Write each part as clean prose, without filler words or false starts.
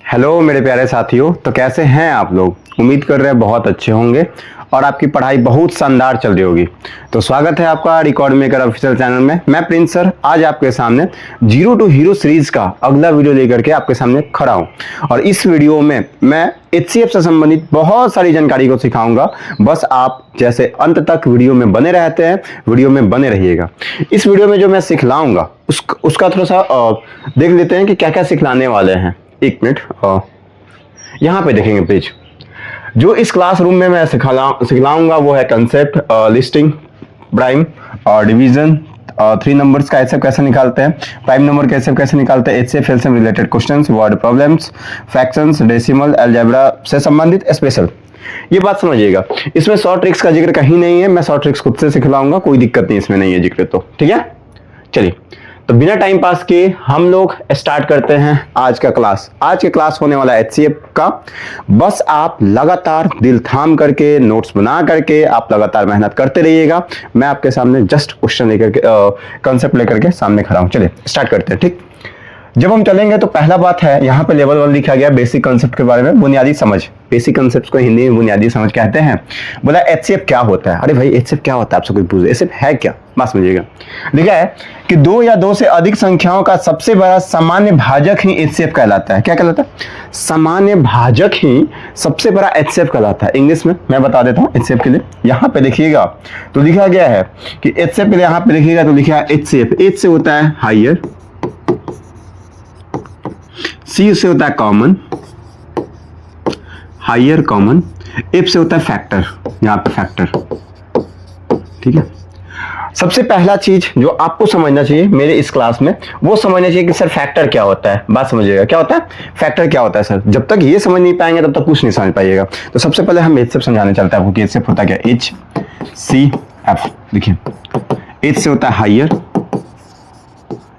Hello मेरे प्यारे साथियों, तो कैसे हैं आप लोग। उम्मीद कर रहे हैं बहुत अच्छे होंगे और आपकी पढ़ाई बहुत शानदार चल रही होगी। तो स्वागत है आपका रिकॉर्ड मेकर ऑफिशियल चैनल में। मैं प्रिंस सर आज आपके सामने जीरो टू हीरो सीरीज का अगला वीडियो लेकर के आपके सामने खड़ा हूं। और इस वीडियो में मैं एचसीएफ से संबंधित बहुत सारी जानकारी को सिखाऊंगा। बस आप जैसे अंत तक वीडियो में बने रहते हैं, वीडियो में बने रहिएगा। इस वीडियो में जो मैं सिखलाऊंगा उसका थोड़ा सा देख लेते हैं कि क्या क्या सिखलाने वाले हैं। एक मिनट, यहाँ पे देखेंगे पेज। जो इस क्लासरूम में मैं सिखलाऊंगा वो है कंसेप्ट, लिस्टिंग, प्राइम और डिवीजन, 3 नंबर्स का एचसीएफ कैसे निकालते हैं, प्राइम नंबर का एचसीएफ कैसे निकालते हैं, HCF LCM related questions, word problems, fractions, decimal, algebra से संबंधित स्पेशल। ये बात समझिएगा, इसमें शॉर्ट ट्रिक्स का जिक्र कहीं नहीं है। मैं शॉर्ट ट्रिक्स खुद से सिखलाऊंगा, कोई दिक्कत नहीं इसमें, नहीं है जिक्र। तो ठीक है, चलिए तो बिना टाइम पास किए हम लोग स्टार्ट करते हैं आज का क्लास। आज के क्लास होने वाला एचसीएफ का। बस आप लगातार दिल थाम करके नोट्स बना करके आप लगातार मेहनत करते रहिएगा। मैं आपके सामने जस्ट क्वेश्चन लेकर के कंसेप्ट लेकर के सामने खड़ा हूं। चलिए स्टार्ट करते हैं। ठीक, जब हम चलेंगे तो पहला बात है, यहाँ पे लेवल 1 लिखा गया बेसिक कंसेप्ट के बारे में, बुनियादी समझ। बेसिक कंसेप्ट को हिंदी में बुनियादी समझ कहते हैं। बोला एचसीएफ क्या होता है। अरे भाई एचसीएफ क्या होता है, आपसे कोई पूछे एचसीएफ है क्या, बात समझिएगा। लिखा है कि 2 या 2 से अधिक संख्याओं का सबसे बड़ा सामान्य भाजक ही एचसीएफ कहलाता है। क्या कहलाता है? सामान्य भाजक ही सबसे बड़ा एचसीएफ कहलाता है। इंग्लिश में मैं बता देता हूँ एचसीएफ के लिए। यहाँ पे देखिएगा तो लिखा गया है कि एचसीएफ के लिए, यहाँ पे देखिएगा तो लिखा है एचसीएफ। एच से होता है हाइयर, सी से होता है कॉमन, हाइयर कॉमन, एफ से होता है फैक्टर, यहां पे फैक्टर। ठीक है, सबसे पहला चीज जो आपको समझना चाहिए मेरे इस क्लास में, वो समझना चाहिए कि सर फैक्टर क्या होता है। बात समझिएगा, क्या होता है फैक्टर, क्या होता है सर। जब तक ये समझ नहीं पाएंगे तब तक कुछ नहीं समझ पाइएगा। तो सबसे पहले हम एचसीएफ समझाने चलते हैं आपको कि एचसीएफ होता क्या। एच सी एफ, देखिए एच से होता है हाइयर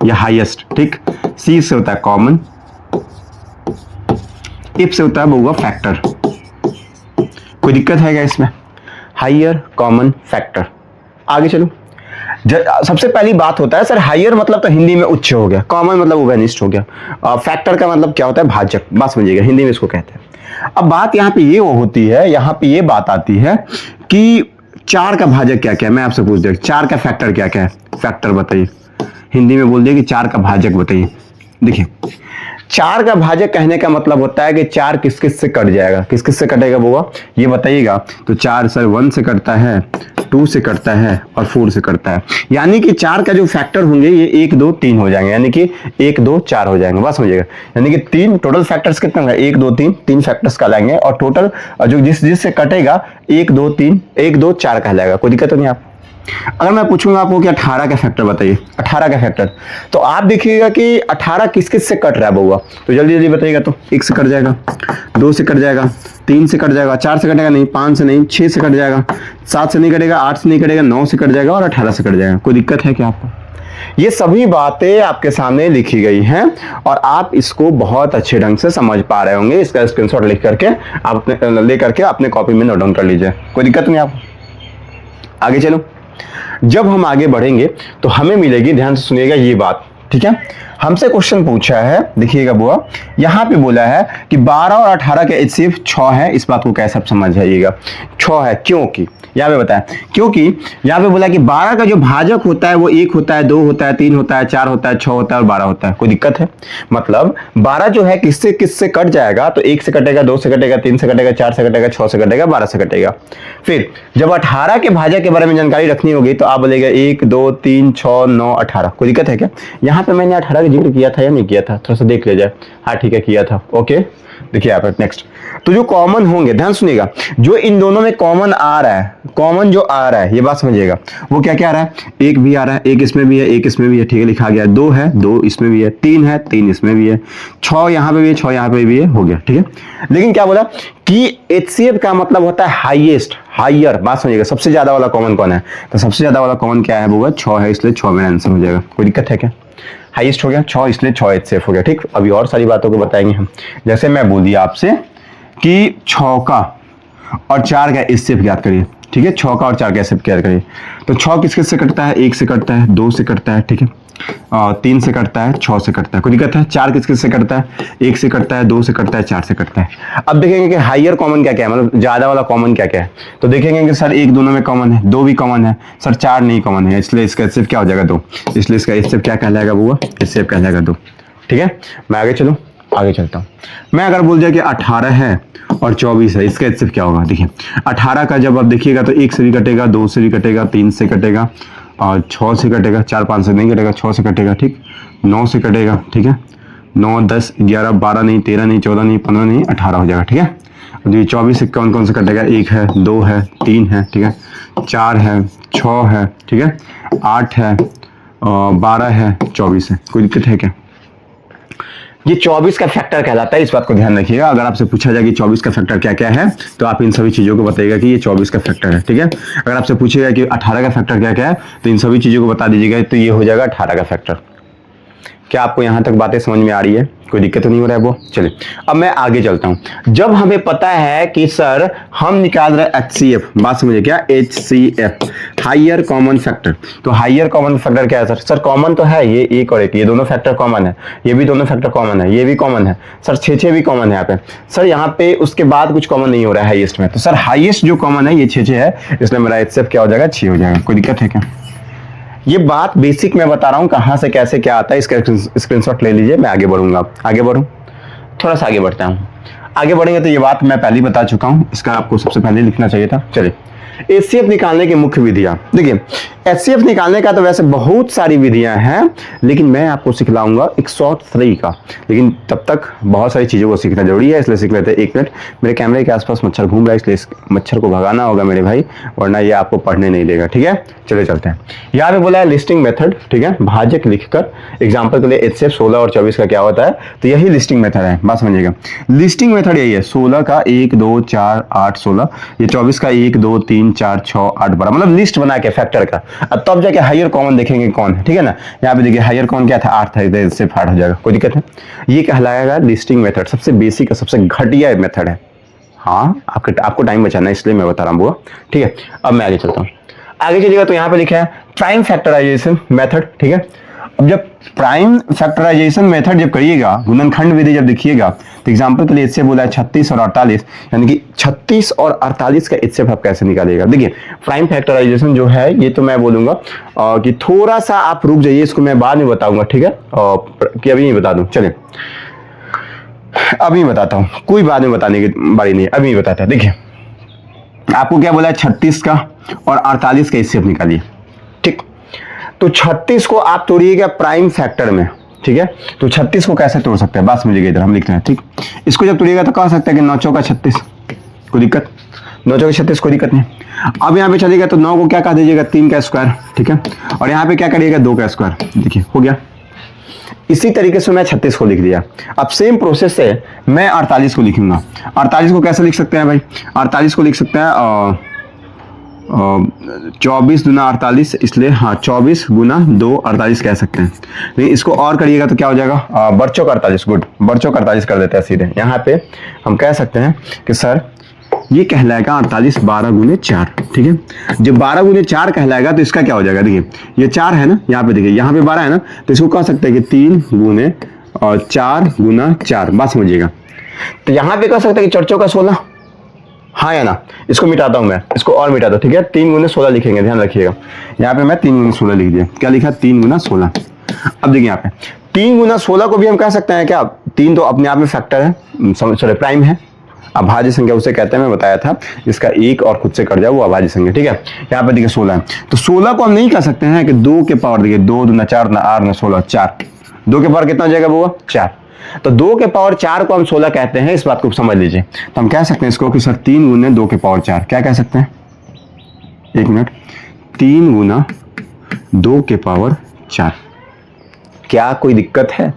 या हाईएस्ट, ठीक। सी से होता है कॉमन, एफ से होता है बउआ फैक्टर। कोई दिक्कत है क्या इसमें? Higher common factor. आगे चलो, सबसे पहली बात होता है सर हाइयर मतलब तो हिंदी में उच्च हो गया, कॉमन मतलब उभयनिष्ठ हो गया, फैक्टर का मतलब क्या होता है भाजक। बात समझिएगा, हिंदी में इसको कहते हैं। अब बात यहाँ पे ये होती है, यहाँ पे ये बात आती है कि 4 का भाजक क्या क्या है। मैं आपसे पूछ दिया 4 का फैक्टर क्या क्या है, फैक्टर बताइए। हिंदी में बोल दिया कि 4 का भाजक बताइए। देखिए 4 का भाजक कहने का मतलब होता है कि 4 किस किस से कट जाएगा। किस किस से कटेगा बुआ, ये बताइएगा। तो 4 सर 1 से कटता है, 2 से कटता है और 4 से कटता है। यानी कि 4 का जो फैक्टर होंगे ये 1 2 3 हो जाएंगे, यानी कि 1 2 4 हो जाएंगे। बस समझिएगा, यानी कि 3 टोटल फैक्टर्स कितने होंगे, 1 2 3 फैक्टर्स कहलाएंगे। और टोटल जो जिससे कटेगा 1 2 3 1 2 4 कहलाएगा। कोई दिक्कत तो नहीं आपको। अगर मैं पूछूंगा आपको कि 18 का फैक्टर बताइए, 18 का फैक्टर, तो आप देखिएगा कि 18 किस किस से कट रहा है बउआ। तो जल्दी जल्दी बताइएगा। तो 1 से कट जाएगा, 2 से कट जाएगा, 3 से कट जाएगा, 4 से कटेगा नहीं, 5 से नहीं, 6 से कट जाएगा, 7 से नहीं कटेगा, 8 से नहीं कटेगा, 9 से कट जाएगा और 18 से कट जाएगा। कोई दिक्कत है क्या आपको? ये सभी बातें आपके सामने लिखी गई हैं और आप इसको बहुत अच्छे ढंग से समझ पा रहे होंगे। इसका स्क्रीनशॉट लिख करके आप लेकर के अपने कॉपी में नोट डाउन कर लीजिए। कोई दिक्कत नहीं आपको। आगे चलो, जब हम आगे बढ़ेंगे तो हमें मिलेगी, ध्यान से सुनिएगा ये बात, ठीक है। हमसे क्वेश्चन पूछा है, देखिएगा बुआ, यहां पे बोला है कि 12 और 18 के एचसीएफ 6 है। इस बात को कैसे आप समझ जाइएगा, 6 है क्योंकि यहाँ पे बताया, क्योंकि यहाँ पे बोला कि 12 का जो भाजक होता है वो 1 होता है, 2 होता है, 3 होता है, 4 होता है, 6 होता है और 12 होता है। कोई दिक्कत है? मतलब 12 जो है किससे किससे कट जाएगा, तो 1 से कटेगा, 2 से कटेगा, 3 से कटेगा, 4 से कटेगा, 6 से कटेगा, 12 से कटेगा। फिर जब 18 के भाजक के बारे में जानकारी रखनी होगी तो आप बोलेगा 1 2 3 6 9 18। कोई दिक्कत है क्या? यहाँ पे मैंने 18 का जिक्र किया था या नहीं किया था, थोड़ा सा देख लिया जाए। हाँ ठीक है, किया था। ओके, देखिए यहाँ पर नेक्स्ट, तो जो कॉमन होंगे, ध्यान सुनिएगा, जो इन दोनों में कॉमन आ रहा है, कॉमन जो आ रहा है, ये बात समझिएगा, वो क्या क्या आ रहा है, 1 भी आ रहा है, 1 इसमें भी है, 1 इसमें भी है, ठीक है, लिखा गया। 2 है, 2 इसमें भी है, 3 है, 3 इसमें भी है, 6 यहाँ पे भी है, 6 यहाँ पे भी है, हो गया, ठीक है। लेकिन क्या बोला कि एचसीएफ का मतलब होता है हाईएस्ट, हाइयर। बात समझिएगा, सबसे ज्यादा वाला कॉमन कौन है, तो सबसे ज्यादा वाला कॉमन क्या है वो 6 है, इसलिए 6 मेरा आंसर हो जाएगा। कोई दिक्कत है क्या? हाईएस्ट हो गया 6, इसलिए 6 एचसीएफ हो गया, ठीक। अभी और सारी बातों को बताएंगे हम। जैसे मैं बोल दिया आपसे कि 6 का और 4 का एचसीएफ ज्ञात करिए, ठीक है, 6 का और 4 का ऐसे कैर करिए तो 6 किस किस से कटता है, 1 से कटता है, 2 से कटता है, ठीक है, 3 से कटता है, 6 से कटता है, कोई दिक्कत है। 4 किस किस से कटता है, 1 से कटता है, 2 से कटता है, 4 से कटता है। अब देखेंगे कि हाइयर कॉमन क्या क्या है, मतलब ज्यादा वाला कॉमन क्या क्या है। तो देखेंगे कि सर 1 दोनों में कॉमन है, 2 भी कॉमन है, सर 4 नहीं कॉमन है, इसलिए इसका एचसीएफ क्या हो जाएगा 2, इसलिए इसका एचसीएफ क्या कहलाएगा वो, एचसीएफ कहलाएगा 2। ठीक है, मैं आगे चलूं, आगे चलता हूं। मैं अगर बोल दिया कि 18 है और 24 है, इसका एचसीएफ क्या होगा। देखिए 18 का जब आप देखिएगा तो 1 से भी कटेगा, 2 से भी कटेगा, 3 से कटेगा और 6 से कटेगा, 4 5 से नहीं कटेगा, 6 से कटेगा, ठीक, 9 से कटेगा, ठीक है, 9 10 11 12 नहीं, 13 नहीं, 14 नहीं, 15 नहीं, 18 हो जाएगा। ठीक है, तो ये 24 से कौन कौन से कटेगा, 1 है, 2 है, 3 है, ठीक है, 4 है, 6 है, ठीक है, 8 है, 12 है, 24 है। कोई दिक्कत है क्या। ये 24 का फैक्टर कहलाता है, इस बात को ध्यान रखिएगा। अगर आपसे पूछा जाए कि 24 का फैक्टर क्या क्या है तो आप इन सभी चीजों को बताइएगा कि ये 24 का फैक्टर है। ठीक है, अगर आपसे पूछेगा कि 18 का फैक्टर क्या क्या है तो इन सभी चीजों को बता दीजिएगा, तो ये हो जाएगा 18 का फैक्टर। क्या आपको यहां तक बातें समझ में आ रही है, कोई दिक्कत तो नहीं हो रहा है वो। चलिए अब मैं आगे चलता हूं। जब हमें पता है कि सर हम निकाल रहे एचसीएफ, बात समझिए क्या, एचसीएफ हाइयर कॉमन फैक्टर। तो हाइयर कॉमन फैक्टर क्या है सर, सर कॉमन तो है ये 1 और 1, ये दोनों फैक्टर कॉमन है, ये भी दोनों फैक्टर कॉमन है, ये भी कॉमन है सर, 6 भी कॉमन है यहाँ पे सर, यहाँ पे उसके बाद कुछ कॉमन नहीं हो रहा है हाईएस्ट में। तो सर हाईएस्ट जो कॉमन है ये 6 है, इसलिए मेरा एचसीएफ क्या हो जाएगा, 6 हो जाएगा। कोई दिक्कत है क्या। ये बात बेसिक मैं बता रहा हूं, कहां से कैसे क्या आता है, इसका स्क्रीनशॉट ले लीजिए। मैं आगे बढ़ूंगा, आगे बढ़ूं, थोड़ा सा आगे बढ़ता हूं। आगे बढ़ेंगे तो ये बात मैं पहले ही बता चुका हूं, इसका आपको सबसे पहले लिखना चाहिए था। चलिए एचसीएफ निकालने की मुख्य विधियां देखिए। एचसीएफ निकालने का तो वैसे बहुत सारी विधियां हैं, लेकिन मैं आपको सिखलाऊंगा एक शॉर्ट तरीका, लेकिन तब तक बहुत सारी चीजों को सीखना जरूरी है, इसलिए सीख लेते हैं। 1 मिनट, मेरे कैमरे के आसपास मच्छर घूम रहा है, इसलिए इस मच्छर को भगाना होगा मेरे भाई, वरना ये आपको पढ़ने नहीं देगा। ठीक है, चले चलते हैं। यहाँ पे बोला है लिस्टिंग मेथड, ठीक है, भाजक लिखकर एग्जाम्पल के लिए एचसीएफ 16 और 24 का क्या होता है, तो यही लिस्टिंग मेथड है, बात समझिएगा। लिस्टिंग मेथड यही है, 16 का 1 2 4 8 16, ये 24 का 1 2 3 4 6 8 12, मतलब लिस्ट बना के फैक्टर का। अब तब जाके हाइयर कॉमन देखेंगे कौन है, ठीक है ना। यहाँ पे देखिए हाइयर कॉमन क्या था, 8 था, इससे 8 हो जाएगा, कोई दिक्कत है। ये कहलाएगा लिस्टिंग मेथड, सबसे बेसिक और सबसे घटिया मेथड है। हाँ, आपको टाइम बचाना है इसलिए मैं बता रहा हूँ वो। ठीक है, अब मैं आगे चलता हूँ। आगे चलिएगा तो यहाँ पे लिखा है प्राइम फैक्टराइजेशन मेथड। ठीक है, अब जब प्राइम फैक्टराइजेशन मेथड जब करिएगा, गुणनखंड विधि जब देखिएगा, तो एग्जांपल के लिए इससे बोला है 36 और 48, यानी कि 36 और 48 का एचसीएफ आप कैसे निकालिएगा। देखिए प्राइम फैक्टराइजेशन जो है ये तो मैं बोलूंगा कि थोड़ा सा आप रुक जाइए, इसको मैं बाद में बताऊंगा। ठीक है, कि अभी नहीं बता दूं, चलिए अभी बताता हूं, कोई बाद में बताने की बारी नहीं, अभी बताता है। देखिए आपको क्या बोला है, 36 का और 48 का एचसीएफ निकालिए। ठीक, तो 36 को आप तोड़िएगा प्राइम फैक्टर में। ठीक है, तो 36 को कैसे तोड़ सकते हैं, बात समझिएगा, इधर हम लिखते हैं। ठीक, इसको जब तोड़िएगा तो कह सकते हैं कि 9 चौका 36, कोई दिक्कत, 9 चौका 36, कोई दिक्कत नहीं। अब यहाँ पे चलिएगा तो 9 को क्या कह दीजिएगा, 3 का स्क्वायर। ठीक है, और यहाँ पे क्या करिएगा, 2 का स्क्वायर। देखिए हो गया। इसी तरीके से मैं 36 को लिख दिया। अब सेम प्रोसेस से मैं 48 को लिखूंगा। 48 को कैसे लिख सकते हैं भाई, 48 को लिख सकते हैं 24 गुना 48, इसलिए हाँ 24 गुना 2 48 कह सकते हैं। लेकिन इसको और करिएगा तो क्या हो जाएगा, बर्चों का 48, गुड, बर्चों का 48 कर देते हैं सीधे। यहाँ पे हम कह सकते हैं कि सर ये कहलाएगा 48 12 गुने 4। ठीक है, जब 12 गुने 4 कहलाएगा तो इसका क्या हो जाएगा, देखिए ये 4 है ना, यहाँ पे देखिए यहाँ पे 12 है ना, तो इसको कह सकते हैं कि 3 गुने और 4 गुना 4, बात समझिएगा। तो यहाँ पे कह सकते हैं कि 4 चौका 16, हाँ या ना। इसको मिटाता हूं मैं, इसको और मिटा दो। ठीक है, 3 गुने 16 लिखेंगे, ध्यान रखिएगा। यहाँ पे मैं 3 गुने 16 लिख दिया, क्या लिखा, 3 गुना 16। अब देखिए यहाँ पे 3 गुना 16 को भी हम कह सकते हैं क्या, 3 तो अपने आप में फैक्टर है, सॉरी प्राइम है। अभाज्य संख्या उसे कहते हैं, मैं बताया था, जिसका 1 और खुद से कट जाए वो अभाज्य संख्या। ठीक है, यहाँ पे देखिए 16 है, तो 16 को हम नहीं कह सकते हैं कि 2 के पावर, देखिए 2 दूना 4 ना 8 ना 16 4, 2 के पावर कितना हो जाएगा वो 4, तो 2 के पावर 4 को हम 16 कहते हैं, इस बात को समझ लीजिए। तो हम कह सकते हैं इसको कि सर 3 गुने 2 के पावर 4, क्या कह सकते हैं, 1 मिनट, 3 गुना 2 के पावर 4, क्या कोई दिक्कत है,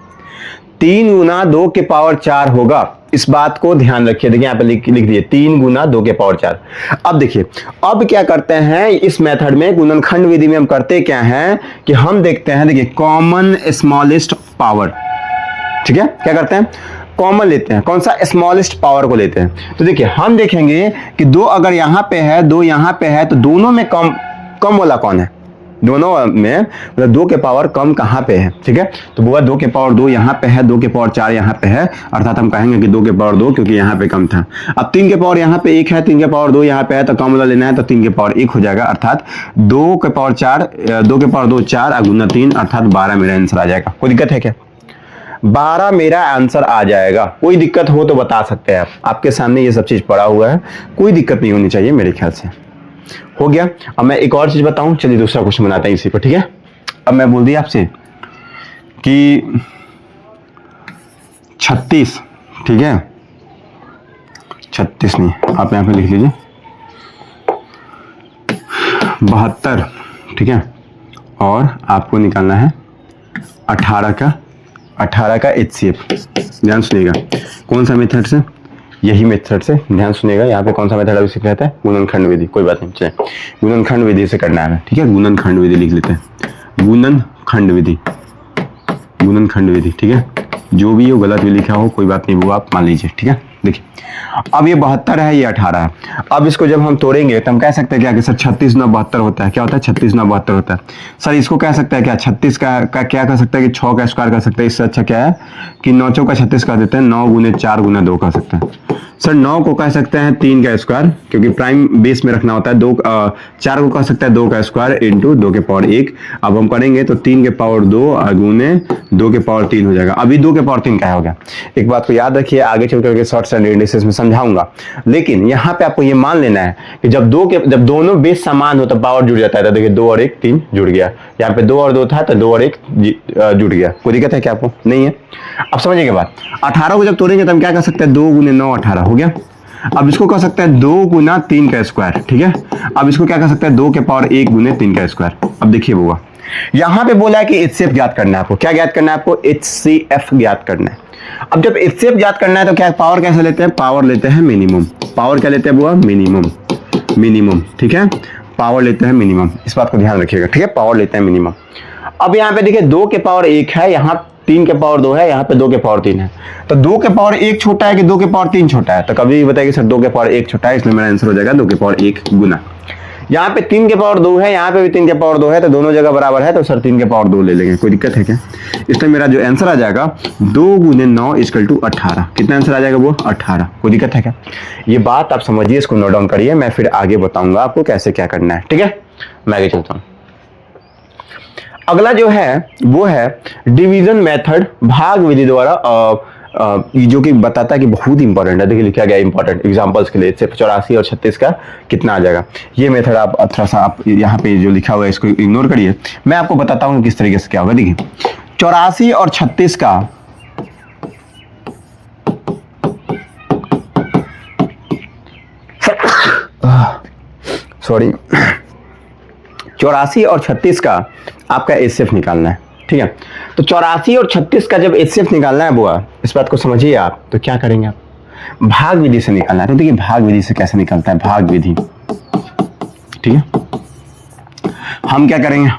3 गुना 2 के पावर 4 होगा, इस बात को ध्यान रखिए। देखिए यहाँ पे लिख दिए 3 गुना 2 के पावर 4। अब देखिए अब क्या करते हैं इस मेथड में, गुणनखंड विधि में हम करते क्या हैं कि हम देखते हैं, देखिए कॉमन स्मॉलेस्ट पावर। ठीक है, क्या करते हैं, कॉमन लेते हैं, कौन सा, स्मॉलेस्ट पावर को लेते हैं। तो देखिए हम देखेंगे कि 2 अगर यहाँ पे है, 2 यहाँ पे है, तो दोनों में कम वाला कौन है, दोनों में मतलब 2 के पावर कम कहाँ पे है, ठीक है। तो बुआ 2 के पावर 2 यहाँ पे है, 2 के पावर 4 यहाँ पे है, अर्थात हम कहेंगे कि 2 के पावर 2 क्योंकि यहाँ पे कम था। अब 3 के पावर यहाँ पे 1 है, 3 के पावर 2 यहाँ पे है, तो कम वाला लेना है, तो 3 के पावर 1 हो जाएगा, अर्थात 2 के पावर 4, 2 के पावर 2 4 गुना 3 अर्थात 12 मेरा आंसर आ जाएगा। कोई दिक्कत है क्या? 12 मेरा आंसर आ जाएगा। कोई दिक्कत हो तो बता सकते हैं आप, आपके सामने ये सब चीज पड़ा हुआ है, कोई दिक्कत नहीं होनी चाहिए मेरे ख्याल से। हो गया। अब मैं एक और चीज बताऊं, चलिए दूसरा क्वेश्चन बनाते हैं इसी पर, ठीक है। अब मैं बोल दिया आपसे कि 36, ठीक है, 36 नहीं, आप यहां पे लिख लीजिए 72, ठीक है, और आपको निकालना है 18 का HCF। ध्यान सुनिएगा, कौन सा मेथड से, यही मेथड से, ध्यान सुनिएगा। यहाँ पे कौन सा मेथड अभी सीख रहता है, गुणनखंड विधि, कोई बात नहीं, चलिए गुणनखंड विधि से करना है, ठीक है। गुणनखंड विधि लिख लेते हैं, गुणनखंड विधि, ठीक है। जो भी हो गलत भी लिखा हो कोई बात नहीं, वो आप मान लीजिए, ठीक है। देखिए अब ये 72 है, ये 18 है। अब इसको जब हम तोड़ेंगे तो हम कह सकते हैं क्या कि सर 36 9 72 होता है, क्या होता है, 36 9 72 होता है। सर इसको कह सकते हैं क्या, 36 का क्या कर सकते हैं कि 6 का स्क्वायर कर सकते हैं। इससे अच्छा क्या है कि 9 चौका 36 कर देते हैं, 9 गुने 4 गुना 2 कर सकते हैं। सर 9 को कह सकते हैं 3 का स्क्वायर, क्योंकि प्राइम बेस में रखना होता है। 4 को कह सकते हैं 2 का स्क्वायर इंटू 2 के पावर 1। अब हम करेंगे तो 3 के पावर 2 गुने 2 के पावर 3 हो जाएगा। अभी 2 के पावर 3 क्या हो गया, एक बात को याद रखिए, आगे चल करके शॉर्ट्स एंड इंडिसेस में समझाऊंगा, लेकिन यहाँ पे आपको ये मान लेना है कि जब दोनों बेस समान हो तो पावर जुड़ जाता है। तो देखिए 2 और 1 3 जुड़ गया, यहाँ पे 2 और 2 था तो 2 और 1 जुड़ गया। कोई दिक्कत है क्या आपको? नहीं है। अब समझिए बात, 18 को जब तोड़ेंगे तो हम क्या कर सकते हैं, 2 गुने 9 18 हो गया। अब इसको कर सकते हैं 2 गुना 3 का स्क्वायर, ठीक है। अब इसको क्या कर सकते हैं, 2 के पावर 1 गुने 3 का स्क्वायर। अब देखिए बुआ, यहां पे बोला है कि HCF ज्ञात करना है आपको। क्या ज्ञात करना है आपको? HCF ज्ञात करना है। अब जब HCF ज्ञात करना है तो क्या पावर कैसे लेते हैं, पावर लेते हैं मिनिमम। पावर क्या लेते हैं बुआ? मिनिमम, ठीक है, पावर लेते हैं मिनिमम, इस बात को ध्यान रखिएगा, ठीक है, पावर लेते हैं मिनिमम। अब यहाँ पे देखिए 2 के पावर 1 है, यहाँ 3 के पावर 2 है, यहाँ पे 2 के पावर 3 है। तो 2 के पावर 1 छोटा है कि 2 के पावर 3 छोटा है? तो कभी बताइए सर 2 के पावर 1 छोटा है, इसलिए मेरा आंसर हो जाएगा 2 के पावर 1 गुना। यहाँ पे 3 के पावर 2 है, यहाँ पे भी 3 के पावर 2 है, तो दोनों जगह बराबर है, तो सर 3 के पावर 2 ले लेंगे। कोई दिक्कत है क्या? इसलिए मेरा जो आंसर आ जाएगा 2 गुने 9 इक्वल टू 18। कितना आंसर आ जाएगा वो? 18। कोई दिक्कत है क्या? ये बात आप समझिए, इसको नोट डाउन करिए, मैं फिर आगे बताऊंगा आपको कैसे क्या करना है, ठीक है। मैं आगे चलता हूँ। अगला जो है वो है डिवीजन मेथड, भाग विधि द्वारा, जो कि बताता है कि बहुत इंपॉर्टेंट है। देखिए लिखा गया इंपॉर्टेंट एग्जांपल्स के लिए, सिर्फ 84 और 36 का कितना आ जाएगा। ये मेथड आप थोड़ा सा आप यहाँ पे जो लिखा हुआ है इसको इग्नोर करिए, मैं आपको बताता हूँ किस तरीके से क्या होगा। देखिए 84 और 36 का सॉरी 84 और 36 का आपका HCF निकालना है, ठीक है। तो 84 और 36 का जब HCF निकालना है बुआ, इस बात को समझिए आप, तो क्या करेंगे आप, भाग विधि से निकालना है। तो देखिए भाग विधि से कैसे निकलता है, भाग विधि, ठीक है। हम क्या करेंगे,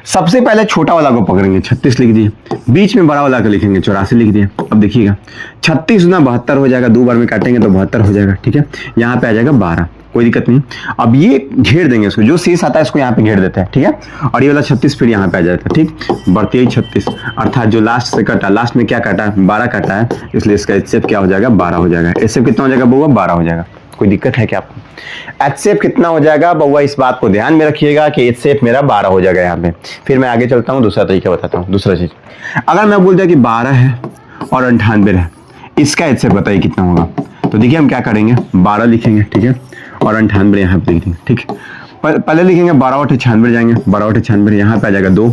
सबसे पहले छोटा वाला को पकड़ेंगे, 36 लिख दिए, बीच में बड़ा वाला को लिखेंगे 84 लिख दिए। अब देखिएगा 36 गुना 72 हो जाएगा, 2 बार में काटेंगे तो 72 हो जाएगा, ठीक है। यहाँ पे आ जाएगा 12, कोई दिक्कत नहीं। अब ये घेर देंगे इसको, जो शेष आता है इसको यहाँ पे घेर देते हैं, ठीक है। और ये वाला 36 फिर यहाँ पे आ जाता है, ठीक, बढ़ती 36, अर्थात जो लास्ट से कटा, लास्ट में क्या काटा है, 12 काटा है, इसलिए इसका HCF क्या हो जाएगा, 12 हो जाएगा। HCF कितना हो जाएगा बउआ? 12 हो जाएगा। कोई दिक्कत है क्या आपको? HCF कितना हो जाएगा बउआ, इस बात को ध्यान में रखिएगा कि HCF मेरा 12 हो जाएगा यहाँ पे। फिर मैं आगे चलता हूँ, दूसरा तरीका बताता हूँ। दूसरा चीज, अगर मैं बोल दिया कि 12 है और 98 है, इसका HCF बताइए कितना होगा। तो देखिए हम क्या करेंगे, 12 लिखेंगे, ठीक है, और 98 यहाँ पे लिख देंगे, ठीक। पहले लिखेंगे 12 और 96 जाएंगे, 12 और 96 यहाँ पे आ जाएगा 2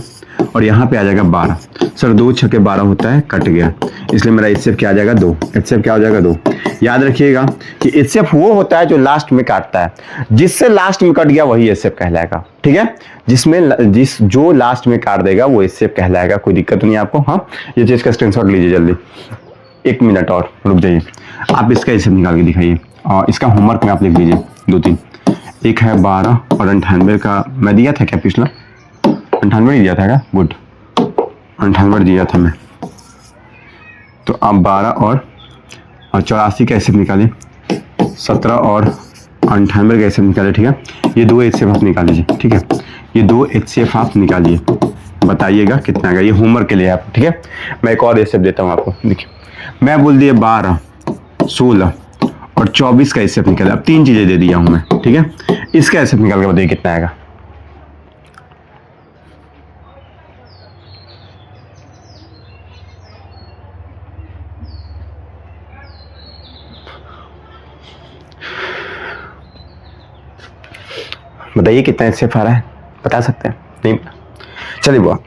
और यहाँ पे आ जाएगा 12। सर 2 छक्के 12 होता है, कट गया, इसलिए मेरा HCF क्या आ जाएगा 2। HCF क्या हो जाएगा 2। याद रखिएगा कि HCF वो होता है जो लास्ट में काटता है, जिससे लास्ट में कट गया वही HCF कहलाएगा, ठीक है। जो लास्ट में काट देगा वो HCF कहलाएगा। कोई दिक्कत नहीं आपको? हाँ, ये चीज का स्क्रीनशॉट लीजिए जल्दी, 1 मिनट और रुक जाइए, आप इसका HCF निकाल के दिखाइए और इसका होमवर्क में आप लिख लीजिए 2-3। एक है 12 और 98 का मैं दिया था क्या, पिछला 98 दिया था क्या? गुड, 98 दिया था मैं। तो अब 12 और और 84 का एचसीएफ निकालिए, 17 और 98 का एचसीएफ निकालिए। ठीक है, ये दो एचसीएफ आप निकाल लीजिए। ठीक है, ये दो एचसीएफ आप निकालिए, बताइएगा कितना आएगा। ये होमवर्क के लिए आप, ठीक है। मैं एक और एचसीएफ देता हूँ आपको। देखिए, मैं बोल दिया 12, 16 और 24 का एचसीएफ निकाला। अब 3 चीजें दे दिया हूं मैं। ठीक है, इसका एचसीएफ निकाल के बताइए कितना आएगा। बताइए कितना एचसीएफ आ रहा है, बता सकते हैं? नहीं, चलिए वो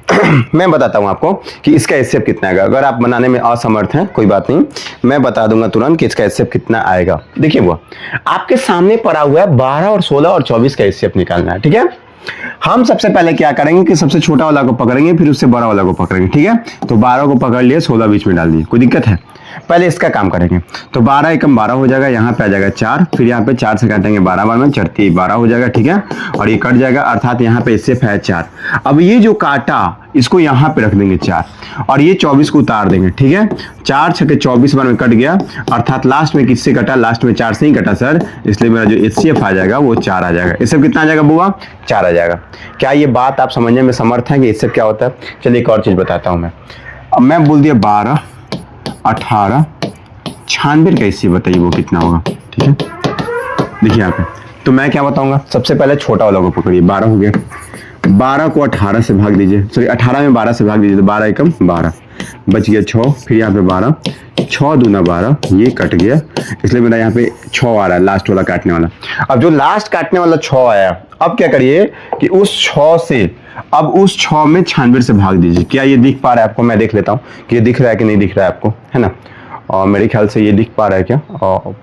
मैं बताता हूं आपको कि इसका एचसीएफ कितना आएगा। अगर आप बनाने में असमर्थ हैं कोई बात नहीं, मैं बता दूंगा तुरंत कि इसका एचसीएफ कितना आएगा। देखिए वो आपके सामने पड़ा हुआ है, 12 और 16 और 24 का एचसीएफ निकालना है। ठीक है, हम सबसे पहले क्या करेंगे कि सबसे छोटा वाला को पकड़ेंगे, फिर उससे बड़ा वाला को पकड़ेंगे। ठीक है, तो 12 को पकड़ लिए, 16 बीच में डाल दिए, कोई दिक्कत है? पहले इसका काम करेंगे। तो 12 एकम 12 हो जाएगा, यहाँ पे आ जाएगा 4, फिर यहाँ पे 4 से काटेंगे 12 बार में, 4 12 हो जाएगा। ठीक है, और ये कट जाएगा, अर्थात यहाँ पे इससे है 4। अब ये जो काटा इसको यहाँ पे रख देंगे 4, और ये 24 को उतार देंगे। ठीक है, 4 छके 24 बार में कट गया, अर्थात लास्ट में किससे कटा? लास्ट में 4 से ही कटा सर, इसलिए मेरा जो एचसीएफ आ जाएगा वो 4 आ जाएगा। इससे कितना आ जाएगा बुआ? 4 आ जाएगा। क्या ये बात आप समझने में समर्थ हैं कि इससे क्या होता है? चलिए एक और चीज बताता हूं मैं। अब मैं बोल दिया 12, 18, 96 का एचसीएफ बताइए वो कितना होगा। ठीक है, देखिए यहाँ पे तो मैं क्या बताऊंगा, सबसे पहले छोटा वाला को पकड़िए, 12 हो गया, 12 को 18 से भाग दीजिए, सॉरी 18 में 12 से भाग दीजिए, तो 12 एकम 12 बच गया 6, फिर यहाँ पे 12, 6 दूना 12, ये कट गया, इसलिए मेरा यहाँ पे 6 आ रहा है, लास्ट वाला काटने वाला। अब जो लास्ट काटने वाला 6 आया, अब क्या करिए कि उस 6 से, अब उस 6 में 96 से भाग दीजिए। क्या ये दिख पा रहा है आपको? मैं देख लेता हूँ कि ये दिख रहा है कि नहीं दिख रहा है आपको, है ना? और मेरे ख्याल से ये दिख पा रहा है क्या? और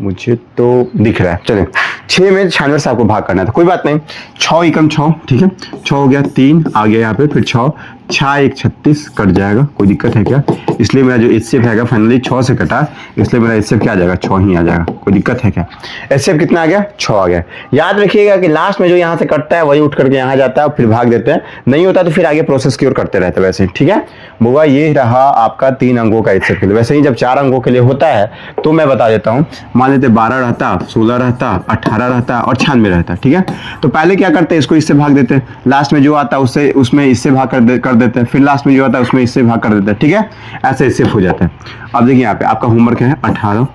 मुझे तो दिख रहा है। चलिए 6 में 96 से आपको भाग करना था, कोई बात नहीं। 6 एकम 6, ठीक है, 6 हो गया, 3 आ गया यहाँ पे, फिर 6 6 1 36 कट जाएगा, कोई दिक्कत है क्या? इसलिए मेरा जो एचसीएफ आएगा फाइनली 6 से कटा, इसलिए मेरा एचसीएफ क्या आ जाएगा? 6 ही आ जाएगा, कोई दिक्कत है क्या? एचसीएफ कितना आ गया? 6 आ गया। याद रखिएगा कि लास्ट में जो यहाँ से कटता है वही उठ करके यहाँ जाता है, फिर भाग देते हैं, नहीं होता तो फिर आगे प्रोसेस की ओर करते रहते हैं। वैसे ठीक है बुआ, ये रहा आपका 3 अंकों का एचसीएफ के लिए। वैसे ही जब 4 अंकों के लिए होता है तो मैं बता देता हूँ, मान लेते 12 रहता, 16 रहता, 18 रहता और 96 रहता। ठीक है, तो पहले क्या करते हैं, इसको इससे भाग देते हैं, लास्ट में जो आता है उससे उसमें इससे भाग कर देते हैं, फिर लास्ट में जो आता है उसमें इससे भाग कर देते हैं। ठीक है, ऐसे इससे हो जाता है। अब देखिए यहाँ पे आपका होमवर्क है 18,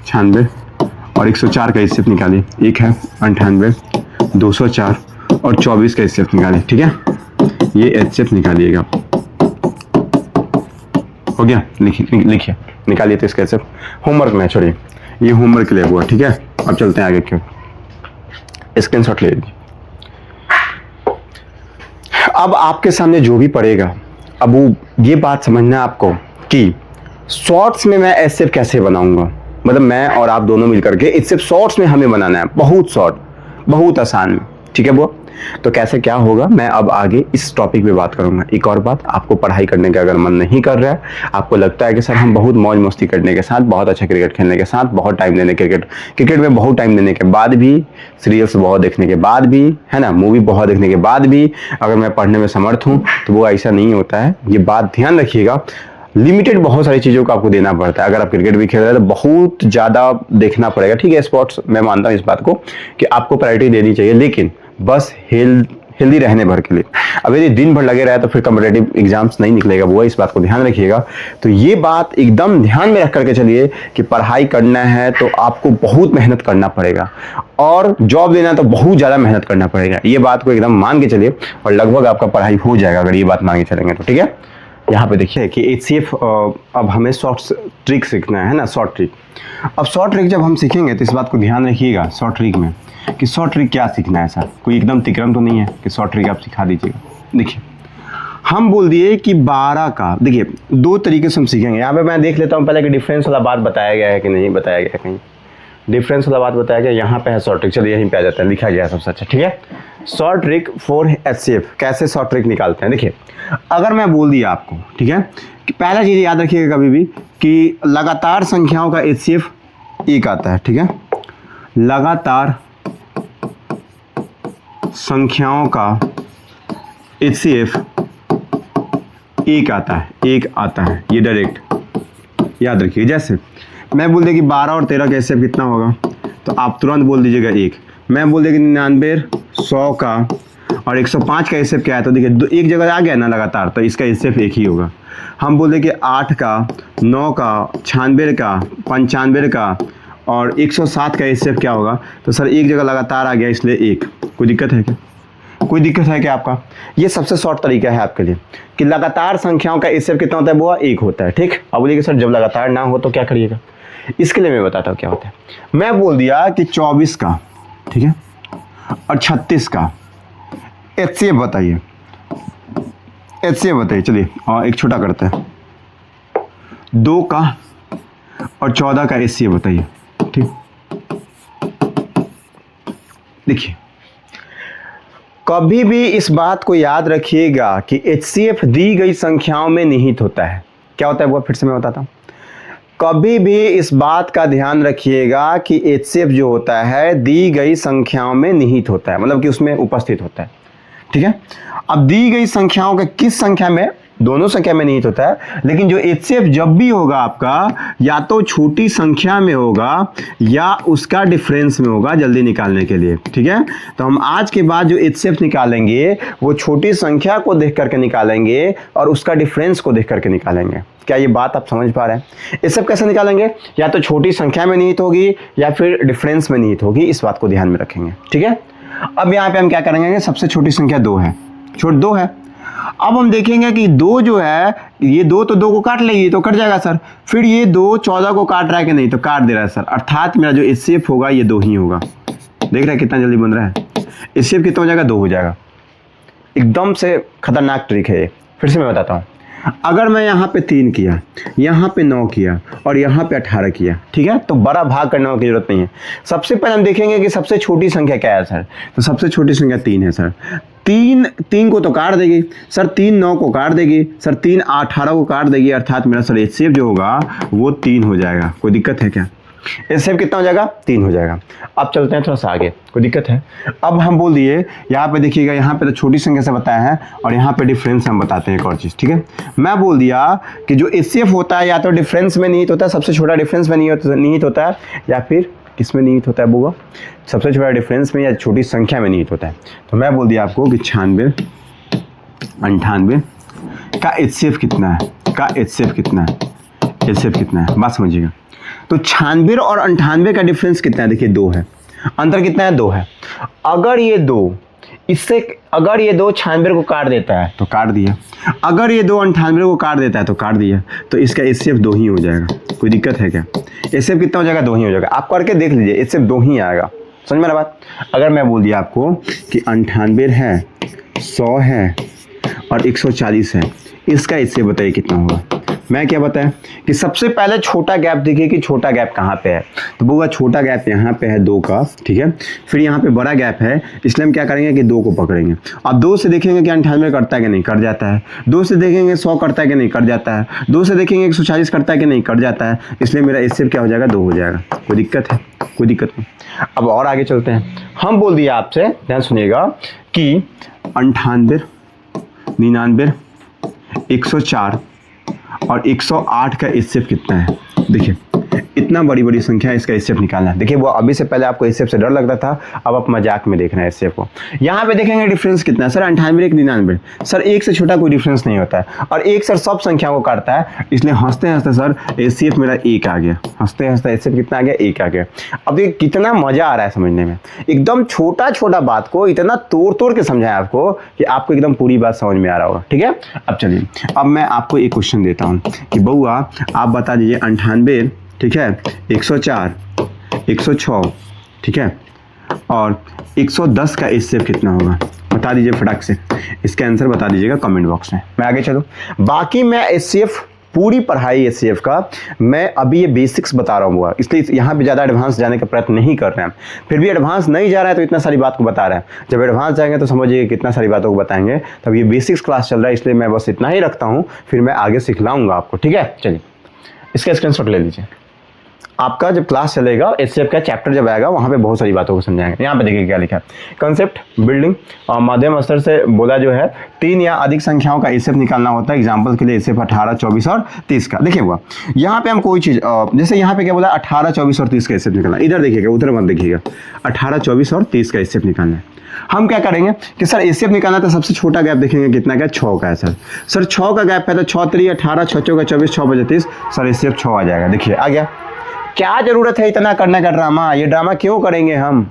96 और 104 का एचसीएफ निकालिए। एक है 98, 204 और 24 का एचसीएफ निकालिए। ठीक है, ये एचसीएफ निकालिएगा। हो गया? लिखिए निकालिए तो इसका एचसीएफ। होमवर्क में छोड़िए, ये होमवर्क के लिए हुआ। ठीक है, अब चलते हैं आगे। क्यों स्क्रीनशॉट ले लीजिए। अब आपके सामने जो भी पड़ेगा, अब वो ये बात समझना है आपको कि शॉर्ट्स में मैं एचसीएफ कैसे बनाऊंगा, मतलब मैं और आप दोनों मिलकर के एचसीएफ शॉर्ट्स में हमें बनाना है, बहुत शॉर्ट, बहुत आसान में। ठीक है वो, तो कैसे क्या होगा मैं अब आगे इस टॉपिक पे बात करूंगा। एक और बात, आपको पढ़ाई करने का अगर मन नहीं कर रहा है, आपको लगता है कि सर हम बहुत मौज मस्ती करने के साथ, बहुत अच्छा क्रिकेट खेलने के साथ, बहुत टाइम देने क्रिकेट में बहुत टाइम देने के बाद भी, सीरियल्स बहुत देखने के बाद भी, है ना, मूवी बहुत देखने के बाद भी अगर मैं पढ़ने में समर्थ हूँ, तो वो ऐसा नहीं होता है। ये बात ध्यान रखिएगा, लिमिटेड बहुत सारी चीज़ों को आपको देना पड़ता है। अगर आप क्रिकेट भी खेल रहे हैं तो बहुत ज़्यादा देखना पड़ेगा। ठीक है, स्पोर्ट्स मैं मानता हूँ इस बात को कि आपको प्रायोरिटी देनी चाहिए, लेकिन बस हेल्दी रहने भर के लिए। अब यदि दिन भर लगे रहे तो फिर कॉम्पिटेटिव एग्जाम्स नहीं निकलेगा, वो इस बात को ध्यान रखिएगा। तो ये बात एकदम ध्यान में रख करके चलिए कि पढ़ाई करना है तो आपको बहुत मेहनत करना पड़ेगा, और जॉब लेना है तो बहुत ज़्यादा मेहनत करना पड़ेगा। ये बात को एकदम मान के चलिए और लगभग आपका पढ़ाई हो जाएगा अगर ये बात मान के चलेंगे तो। ठीक है, यहाँ पे देखिए कि एचसीएफ अब हमें शॉर्ट ट्रिक सीखना है ना, शॉर्ट ट्रिक। अब शॉर्ट ट्रिक जब हम सीखेंगे तो इस बात को ध्यान रखिएगा शॉर्ट ट्रिक में कि शॉर्ट ट्रिक क्या सीखना है। सर कोई एकदम तिक्रम तो नहीं है कि शॉर्ट ट्रिक आप सिखा दीजिएगा। देखिए हम बोल दिए कि 12 का, देखिए 2 तरीके से हम सीखेंगे। यहाँ पे मैं देख लेता हूँ पहले कि डिफरेंस वाला बात बताया गया है कि नहीं बताया गया है, कहीं डिफरेंस वाला बात बताया गया, यहाँ पे है शॉर्ट ट्रिक। चलिए यहीं पे आ जाता है, लिखा गया है सबसे अच्छा। ठीक है, शॉर्ट ट्रिक फॉर एचसीएफ, कैसे शॉर्ट ट्रिक निकालते हैं। देखिए अगर मैं बोल दिया आपको, ठीक है, कि पहला चीज़ याद रखिएगा कभी भी कि लगातार संख्याओं का एचसीएफ 1 आता है। ठीक है, लगातार संख्याओं का एचसीएफ 1 आता है, 1 आता है, ये डायरेक्ट याद रखिए। जैसे मैं बोल दे कि 12 और 13 का एचसीएफ कितना होगा, तो आप तुरंत बोल दीजिएगा 1। मैं बोल दे कि 99, 100 का और 105 का एचसीएफ क्या है, तो देखिए एक जगह आ गया ना लगातार, तो इसका एचसीएफ एक ही होगा। हम बोल दे कि 8 का, 9 का, 96 का, 95 का और 107 का एचसीएफ क्या होगा, तो सर एक जगह लगातार आ गया इसलिए 1। कोई दिक्कत है क्या? कोई दिक्कत है क्या आपका? ये सबसे शॉर्ट तरीका है आपके लिए कि लगातार संख्याओं का एचसीएफ कितना होता है, वो 1 होता है। ठीक, अब बोलिए कि सर जब लगातार ना हो तो क्या करिएगा, इसके लिए मैं बताता हूँ क्या होता है। मैं बोल दिया कि 24 का, ठीक है, और 36 का एचसीएफ बताइए, एचसीएफ बताइए। चलिए और एक छोटा करते हैं, 2 का और 14 का एचसीएफ बताइए। ठीक, देखिए कभी भी इस बात को याद रखिएगा कि एचसीएफ दी गई संख्याओं में निहित होता है। क्या होता है वो फिर से मैं बताता हूँ। कभी भी इस बात का ध्यान रखिएगा कि एचसीएफ जो होता है दी गई संख्याओं में निहित होता है, मतलब कि उसमें उपस्थित होता है। ठीक है, अब दी गई संख्याओं के किस संख्या में, दोनों संख्या में निहित होता है, लेकिन जो एचसीएफ जब भी होगा आपका या तो छोटी संख्या में होगा या उसका डिफरेंस में होगा जल्दी निकालने के लिए। ठीक है, तो हम आज के बाद जो एचसीएफ निकालेंगे वो छोटी संख्या को देख करके निकालेंगे और उसका डिफरेंस को देख करके निकालेंगे। क्या ये बात आप समझ पा रहे हैं? एचसीएफ कैसे निकालेंगे, या तो छोटी संख्या में निहित होगी या फिर डिफरेंस में निहित होगी, इस बात को ध्यान में रखेंगे। ठीक है, अब यहाँ पे हम क्या करेंगे, सबसे छोटी संख्या 2 है, छोट 2 है। अब हम देखेंगे कि 2 जो है, ये 2 तो 2 को काट लेगी तो कट जाएगा सर, फिर ये 2 14 को काट रहा है कि नहीं, तो काट दे रहा है सर, अर्थात मेरा जो एचसीएफ होगा ये 2 ही होगा। देख रहे हैं कितना जल्दी बन रहा है, एचसीएफ कितना हो जाएगा, 2 हो जाएगा। एकदम से खतरनाक ट्रिक है ये, फिर से मैं बताता हूँ। अगर मैं यहाँ पे 3 किया, यहाँ पे 9 किया और यहाँ पे 18 किया, ठीक है, तो बड़ा भाग करने की जरूरत नहीं है। सबसे पहले हम देखेंगे कि सबसे छोटी संख्या क्या है सर, तो सबसे छोटी संख्या 3 है सर। 3 को तो काट देगी सर, 3 9 को काट देगी सर, 3 18 को काट देगी, अर्थात मेरा सर एचसीएफ जो होगा वो 3 हो जाएगा। कोई दिक्कत है क्या? एचसीएफ कितना हो जाएगा, 3 हो जाएगा। अब चलते हैं थोड़ा सा आगे, कोई दिक्कत है? अब हम बोल दिए, यहाँ पे देखिएगा, यहाँ पे तो छोटी संख्या से बताया है और यहाँ पे डिफरेंस हम बताते हैं एक और चीज़। ठीक है, मैं बोल दिया कि जो एचसीएफ होता है या तो डिफरेंस में निहित होता है, सबसे छोटा डिफरेंस में निहित होता है, या फिर किस में निहित होता है बुआ, सबसे छोटा डिफरेंस में या छोटी संख्या में निहित होता है। तो मैं बोल दिया आपको कि 96 98 का एचसीएफ कितना है, का एचसीएफ कितना है, एचसीएफ कितना है, बात समझिएगा। तो 96 और 98 का डिफरेंस कितना है, देखिए 2 है, अंतर कितना है, 2 है। अगर ये 2 इससे, अगर ये 2 96 को काट देता है तो काट दिया, अगर ये 2 98 को काट देता है तो काट दिया, तो इसका एचसीएफ 2 ही हो जाएगा। कोई दिक्कत है क्या? एचसीएफ कितना हो जाएगा, 2 ही हो जाएगा। आप करके देख लीजिए, एचसीएफ 2 ही आएगा। समझ में आ बात? अगर मैं बोल दिया आपको कि 98 है, 100 है और 140 है, इसका एचसीएफ बताइए कितना होगा। मैं क्या बताया कि सबसे पहले छोटा गैप देखिए कि छोटा गैप कहाँ पे है, तो बोगा छोटा गैप यहाँ पे है 2 का। ठीक है, फिर यहाँ पे बड़ा गैप है, इसलिए हम क्या करेंगे कि 2 को पकड़ेंगे। अब 2 से देखेंगे कि 98 करता है कि नहीं, कट जाता है। 2 से देखेंगे 100 करता है कि नहीं, कट जाता है। 2 से देखेंगे 140 करता है कि नहीं, कट जाता है। इसलिए मेरा एचसीएफ क्या हो जाएगा, 2 हो जाएगा। कोई दिक्कत है? कोई दिक्कत नहीं। अब और आगे चलते हैं। हम बोल दिया आपसे, ध्यान सुनिएगा, कि 98 99 104 और 108 का एचसीएफ कितना है। देखिए इतना बड़ी बड़ी संख्या है, इसका एचसीएफ निकालना है। देखिए वो अभी से पहले आपको एचसीएफ से डर लगता था, अब आप मजाक में देख रहे हैं एचसीएफ को। यहाँ पे देखेंगे डिफरेंस कितना है सर, 98 99 सर, 1 से छोटा कोई डिफरेंस नहीं होता है और 1 सर सब संख्या को काटता है, इसलिए हंसते हंसते सर एचसीएफ मेरा 1 आ गया। हंसते हंसते एचसीएफ कितना आ गया, 1 आ गया। अब देखिए कितना मजा आ रहा है समझने में, एकदम छोटा छोटा बात को इतना तोड़ तोड़ के समझाया आपको कि आपको एकदम पूरी बात समझ में आ रहा होगा। ठीक है, अब चलिए, अब मैं आपको एक क्वेश्चन देता हूँ कि बउआ आप बता दीजिए 98, ठीक है, 104 106, ठीक है, और 110 का एचसीएफ कितना होगा, बता दीजिए फटाक से। इसका आंसर बता दीजिएगा कमेंट बॉक्स में। मैं आगे चलूँ, बाकी मैं एचसीएफ पूरी पढ़ाई एचसीएफ का मैं अभी ये बेसिक्स बता रहा हूँ, इसलिए यहाँ पे ज़्यादा एडवांस जाने का प्रयत्न नहीं कर रहे हैं। फिर भी एडवांस नहीं जा रहा है तो इतना सारी बात को बता रहे हैं, जब एडवांस जाएंगे तो समझिए कितना सारी बातों को बताएंगे। तब ये बेसिक्स क्लास चल रहा है, इसलिए मैं बस इतना ही रखता हूँ, फिर मैं आगे सिखलाऊँगा आपको। ठीक है, चलिए इसका स्क्रीनशॉट ले लीजिए। आपका जब क्लास चलेगा एचसीएफ का चैप्टर जब आएगा वहाँ पे बहुत सारी बातों को समझाएंगे। यहाँ पे देखिए क्या लिखा है, कंसेप्ट बिल्डिंग और मध्यम स्तर से बोला जो है 3 या अधिक संख्याओं का एचसीएफ निकालना होता है। एग्जाम्पल के लिए एचसीएफ 18, 24 और 30 का। देखिए हुआ यहाँ पे हम कोई चीज़ जैसे यहाँ पे क्या बोला 18, 24 और 30 का एचसीएफ निकालना। इधर देखिएगा, उधर मत देखिएगा, 18, 24 और 30 का एचसीएफ निकालना है। हम क्या करेंगे कि सर एचसीएफ निकालना तो सबसे छोटा गैप देखेंगे कितना का, 6 का है सर 6 का गैप है तो 6 3 18, 6 4 24, 6 बजे 30, सर एचसीएफ 6 आ जाएगा। देखिए आ गया। क्या जरूरत है इतना करने का ड्रामा? ये ड्रामा क्यों करेंगे? हम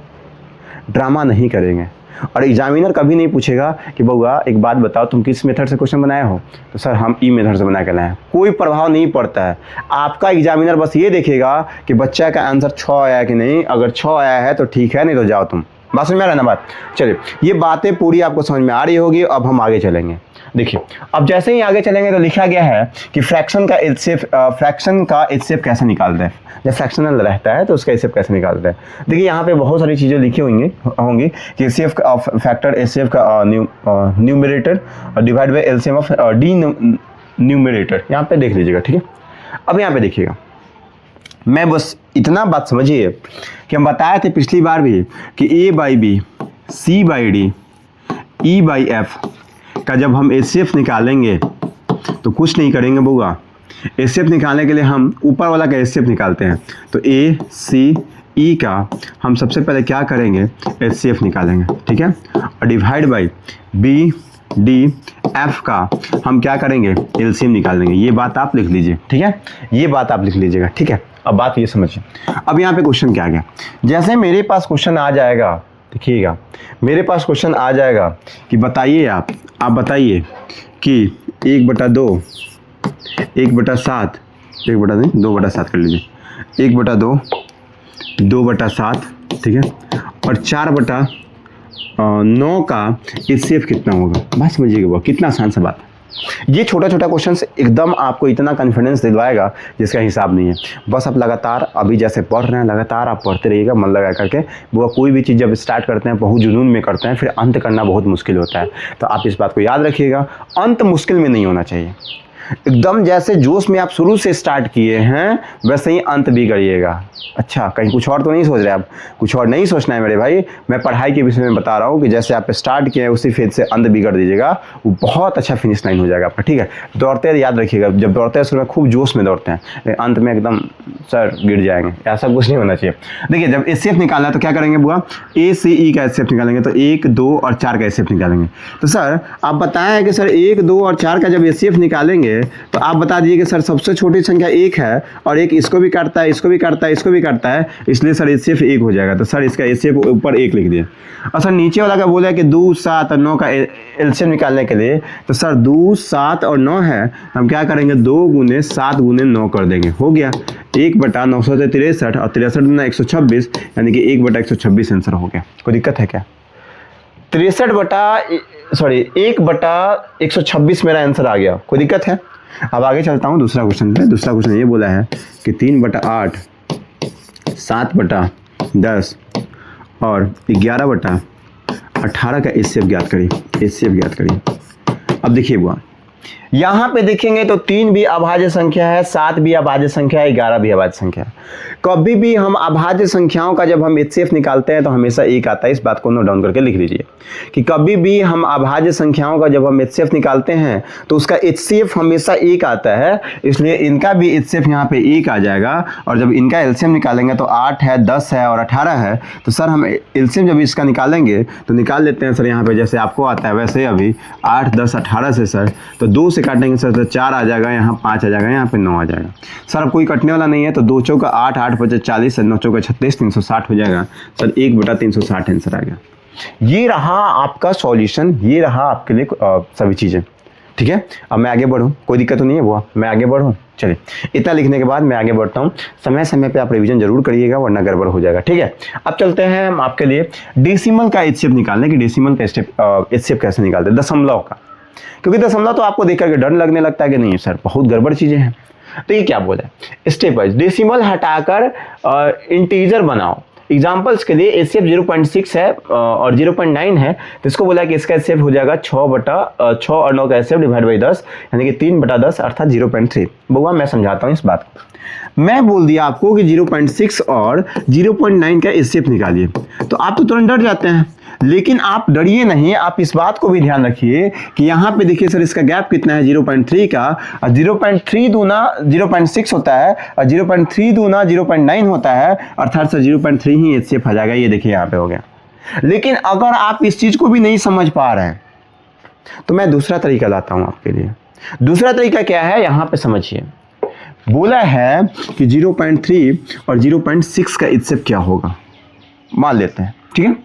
ड्रामा नहीं करेंगे। और एग्जामिनर कभी नहीं पूछेगा कि बउआ एक बात बताओ तुम किस मेथड से क्वेश्चन बनाए हो, तो सर हम ई मेथड से बना के लाए हैं। कोई प्रभाव नहीं पड़ता है। आपका एग्जामिनर बस ये देखेगा कि बच्चा का आंसर 6 आया कि नहीं। अगर 6 आया है तो ठीक है, नहीं तो जाओ तुम। बात समझ में आ रहा है ना बात? चलिए ये बातें पूरी आपको समझ में आ रही होगी। अब हम आगे चलेंगे। देखिए अब जैसे ही आगे चलेंगे तो लिखा गया है कि फ्रैक्शन का एचसीएफ कैसे निकालते हैं। जब फ्रैक्शनल रहता है तो उसका एचसीएफ कैसे निकालते हैं। देखिए यहाँ पे बहुत सारी चीज़ें लिखी होंगी कि एचसीएफ का फैक्टर, एचसीएफ का numerator divide by LCM of D numerator. यहाँ पे देख लीजिएगा, ठीक है। अब यहाँ पे देखिएगा, मैं बस इतना बात समझिए कि हम बताए थे पिछली बार भी कि A by B, C by D, E by F का जब हम एचसीएफ निकालेंगे तो कुछ नहीं करेंगे बुआ। एचसीएफ निकालने के लिए हम ऊपर वाला का एचसीएफ निकालते हैं। तो ए सी ई का हम सबसे पहले क्या करेंगे, एचसीएफ निकालेंगे, ठीक है। और divide by B D F का हम क्या करेंगे, एलसीएम निकाल लेंगे। ये बात आप लिख लीजिए, ठीक है। ये बात आप लिख लीजिएगा, ठीक है। अब बात ये समझिए। अब यहाँ पे क्वेश्चन क्या आ गया, जैसे मेरे पास क्वेश्चन आ जाएगा, देखिएगा मेरे पास क्वेश्चन आ जाएगा कि बताइए आप बताइए कि 1/2, 1/7, 2/7 कर लीजिए, 1/2, 2/7, ठीक है, और 4/9 का एचसीएफ कितना होगा। बात समझिएगा वो कितना आसान सा बात है। ये छोटा छोटा क्वेश्चन एकदम आपको इतना कॉन्फिडेंस दिलवाएगा जिसका हिसाब नहीं है। बस आप लगातार अभी जैसे पढ़ रहे हैं लगातार आप पढ़ते रहिएगा मन लगा करके। वो कोई भी चीज़ जब स्टार्ट करते हैं बहुत जुनून में करते हैं, फिर अंत करना बहुत मुश्किल होता है। तो आप इस बात को याद रखिएगा, अंत मुश्किल में नहीं होना चाहिए। एकदम जैसे जोश में आप शुरू से स्टार्ट किए हैं वैसे ही अंत भी करिएगा। अच्छा, कहीं कुछ और तो नहीं सोच रहे आप? कुछ और नहीं सोचना है मेरे भाई। मैं पढ़ाई के विषय में बता रहा हूँ कि जैसे आप स्टार्ट किए हैं उसी फेज से अंत भी कर दीजिएगा, वो बहुत अच्छा फिनिश लाइन हो जाएगा आपका, ठीक है। दौड़ते याद रखिएगा, जब दौड़ते हैं शुरू में खूब जोश में दौड़ते हैं, अंत में एकदम सर गिर जाएंगे, ऐसा कुछ नहीं होना चाहिए। देखिए जब एचसीएफ निकालना है तो क्या करेंगे बुआ, ए सी ई का एचसीएफ निकालेंगे तो 1, 2 और 4 का एचसीएफ निकालेंगे। तो सर आप बताएं कि सर 1, 2 और 4 का जब एचसीएफ निकालेंगे तो आप बता दीजिए कि सर सबसे छोटी संख्या 1 है और एक इसको भी काटता है, इसको भी काटता है, इसको भी काटता है, इसलिए सर एचसीएफ 1 हो जाएगा। तो सर इसका एचसीएफ ऊपर 1 लिख दिए। और सर नीचे वाला का बोला है कि 2, 7 और 9 का एलसीएम निकालने के लिए, तो सर 2, 7 और 9 है, हम क्या करेंगे 2 × 7 × 9 कर देंगे, हो गया 1/9 से 63 और 63 × 126 यानी कि 1/126 आंसर हो गया। कोई दिक्कत है क्या? 1/126 मेरा आंसर आ गया, कोई दिक्कत है? अब आगे चलता हूँ दूसरा क्वेश्चन पे। दूसरा क्वेश्चन ये बोला है कि 3/8, 7/10 और 11/18 का एचसीएफ ज्ञात करिए। अब देखिए बुआ, यहाँ पे देखेंगे तो 3 भी अभाज्य संख्या है, 7 भी अभाज्य संख्या है, 11 भी अभाज्य संख्या है। कभी भी हम अभाज्य संख्याओं का जब हम एचसीएफ निकालते हैं तो हमेशा 1 आता है। इस बात को नोट डाउन करके लिख लीजिए कि कभी भी हम अभाज्य संख्याओं का जब हम एचसीएफ निकालते हैं तो उसका एचसीएफ हमेशा 1 आता है, इसलिए इनका भी एचसीएफ यहाँ पे 1 आ जाएगा। और जब इनका एलसीएम निकालेंगे तो 8 है, 10 है और 18 है। तो सर हम एलसीएम जब इसका निकालेंगे तो निकाल लेते हैं सर, यहाँ पे जैसे आपको आता है वैसे अभी 8, 10, 18 से सर तो 2 से काटेंगे सर तो 4 आ जाएगा, यहाँ 5 आ जाएगा, यहाँ पे 9 आ जाएगा। सर अब कोई कटने वाला नहीं है तो 2 चौका 8, 8 × 5 = 40, 9 चौका 36, 360 हो जाएगा। सर 1/360 आंसर आ गया। ये रहा आपका सॉल्यूशन, ये रहा आपके लिए सभी चीज़ें, ठीक है। अब मैं आगे बढ़ूँ, कोई दिक्कत तो नहीं है बुआ, मैं आगे बढ़ूँ? चलिए इतना लिखने के बाद मैं आगे बढ़ता हूँ। समय समय पे आप रिवीजन जरूर करिएगा वरना गड़बड़ हो जाएगा, ठीक है। अब चलते हैं हम आपके लिए डेसिमल का एचसीएफ निकालने की। डेसिमल का एचसीएफ कैसे निकालते हैं, दशमलव का, क्योंकि दशमलव तो आपको देख करके डर लगने लगता है कि नहीं सर बहुत गड़बड़ चीज़ें हैं। तो ये क्या बोला है, स्टेप वाइज डेसिमल हटाकर इंटीजर बनाओ। एग्जाम्पल्स के लिए एचसीएफ 0.6 है और 0.9 है, तो इसको बोला कि इसका एचसीएफ हो जाएगा 6 और 9 का एचसीएफ डिवाइड बाई 10 यानी कि 3/10 अर्थात 0.3। बुआ मैं समझाता हूँ इस बात को। मैं बोल दिया आपको कि 0.6 और 0.9 का एचसीएफ निकालिए, तो आप तो तुरंत डर जाते हैं। लेकिन आप डरिए नहीं, आप इस बात को भी ध्यान रखिए कि यहाँ पे देखिए सर इसका गैप कितना है 0.3 का, और 0.3 दूना 0.6 होता है, और 0.3 दूना 0.9 होता है, अर्थात सर 0.3 ही एचसीएफ आ जाएगा। ये देखिए यहाँ पे हो गया। लेकिन अगर आप इस चीज को भी नहीं समझ पा रहे हैं तो मैं दूसरा तरीका लाता हूं आपके लिए। दूसरा तरीका क्या है, यहां पे समझिए। बोला है कि 0.3 और 0.6 का एचसीएफ क्या होगा, मान लेते हैं, ठीक है।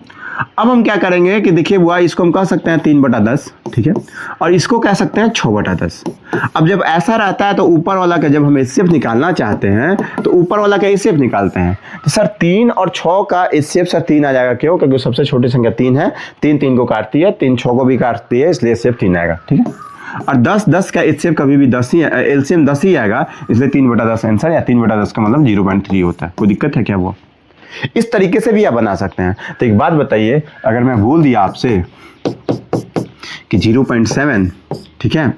अब हम क्या करेंगे कि देखिए बुआ, इसको हम कह सकते हैं 3/10, ठीक है, और इसको कह सकते हैं 6/10। अब जब ऐसा रहता है तो ऊपर वाला का जब हम एचसीएफ निकालना चाहते हैं तो ऊपर वाला का एचसीएफ निकालते हैं। तो सर 3 और 6 का एचसीएफ सर 3 आ जाएगा, क्यों? क्योंकि सबसे छोटी संख्या 3 है, 3 को काटती है, 3 6 को भी काटती है, इसलिए एचसीएफ 3 आएगा, ठीक है। और 10 का एचसीएफ कभी भी 10 ही, एलसीएम 10 ही आएगा, इसलिए 3/10 आंसर, या 3/10 का मतलब 0.3 होता है। कोई दिक्कत है क्या? वो इस तरीके से भी आप बना सकते हैं। तो एक बात बताइए, अगर मैं बोल दिया आपसे कि 0.7, ठीक है,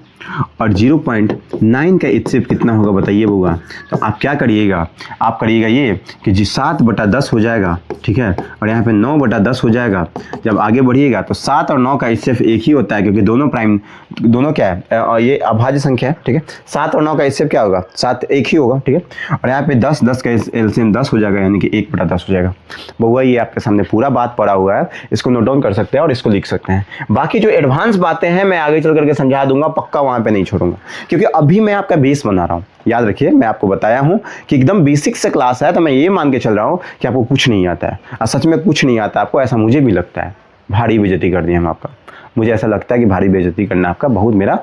और 0.9 का एचसीएफ कितना होगा बताइए बुआ, तो आप क्या करिएगा, आप करिएगा ये कि जी 7/10 हो जाएगा, ठीक है, और यहाँ पे 9/10 हो जाएगा। जब आगे बढ़िएगा तो 7 और 9 का एचसीएफ एक ही होता है, क्योंकि दोनों क्या है, और ये अभाज्य संख्या है, ठीक है। 7 और 9 का एचसीएफ क्या होगा, 7 एक ही होगा, ठीक है। और यहाँ पे 10 का एलसीएम 10 हो जाएगा, यानी कि 1/10 हो जाएगा। बुआ ये आपके सामने पूरा बात पड़ा हुआ है, इसको नोट डाउन कर सकते हैं और इसको लिख सकते हैं। बाकी जो एडवांस बातें हैं मैं आगे चल करके समझा दूंगा, पक्का वहां पे नहीं छोड़ूंगा, क्योंकि अभी मैं आपका बेस बना रहा हूं। याद रखिए, मैं आपको बताया हूं कि एकदम बेसिक से क्लास है, तो मैं ये मान के चल रहा हूं कि आपको कुछ नहीं आता है, और सच में कुछ नहीं आता आपको, ऐसा मुझे भी लगता है। भारी बेइज्जती कर दिया हम आपका, मुझे ऐसा लगता है कि भारी बेइज्जती करना आपका बहुत मेरा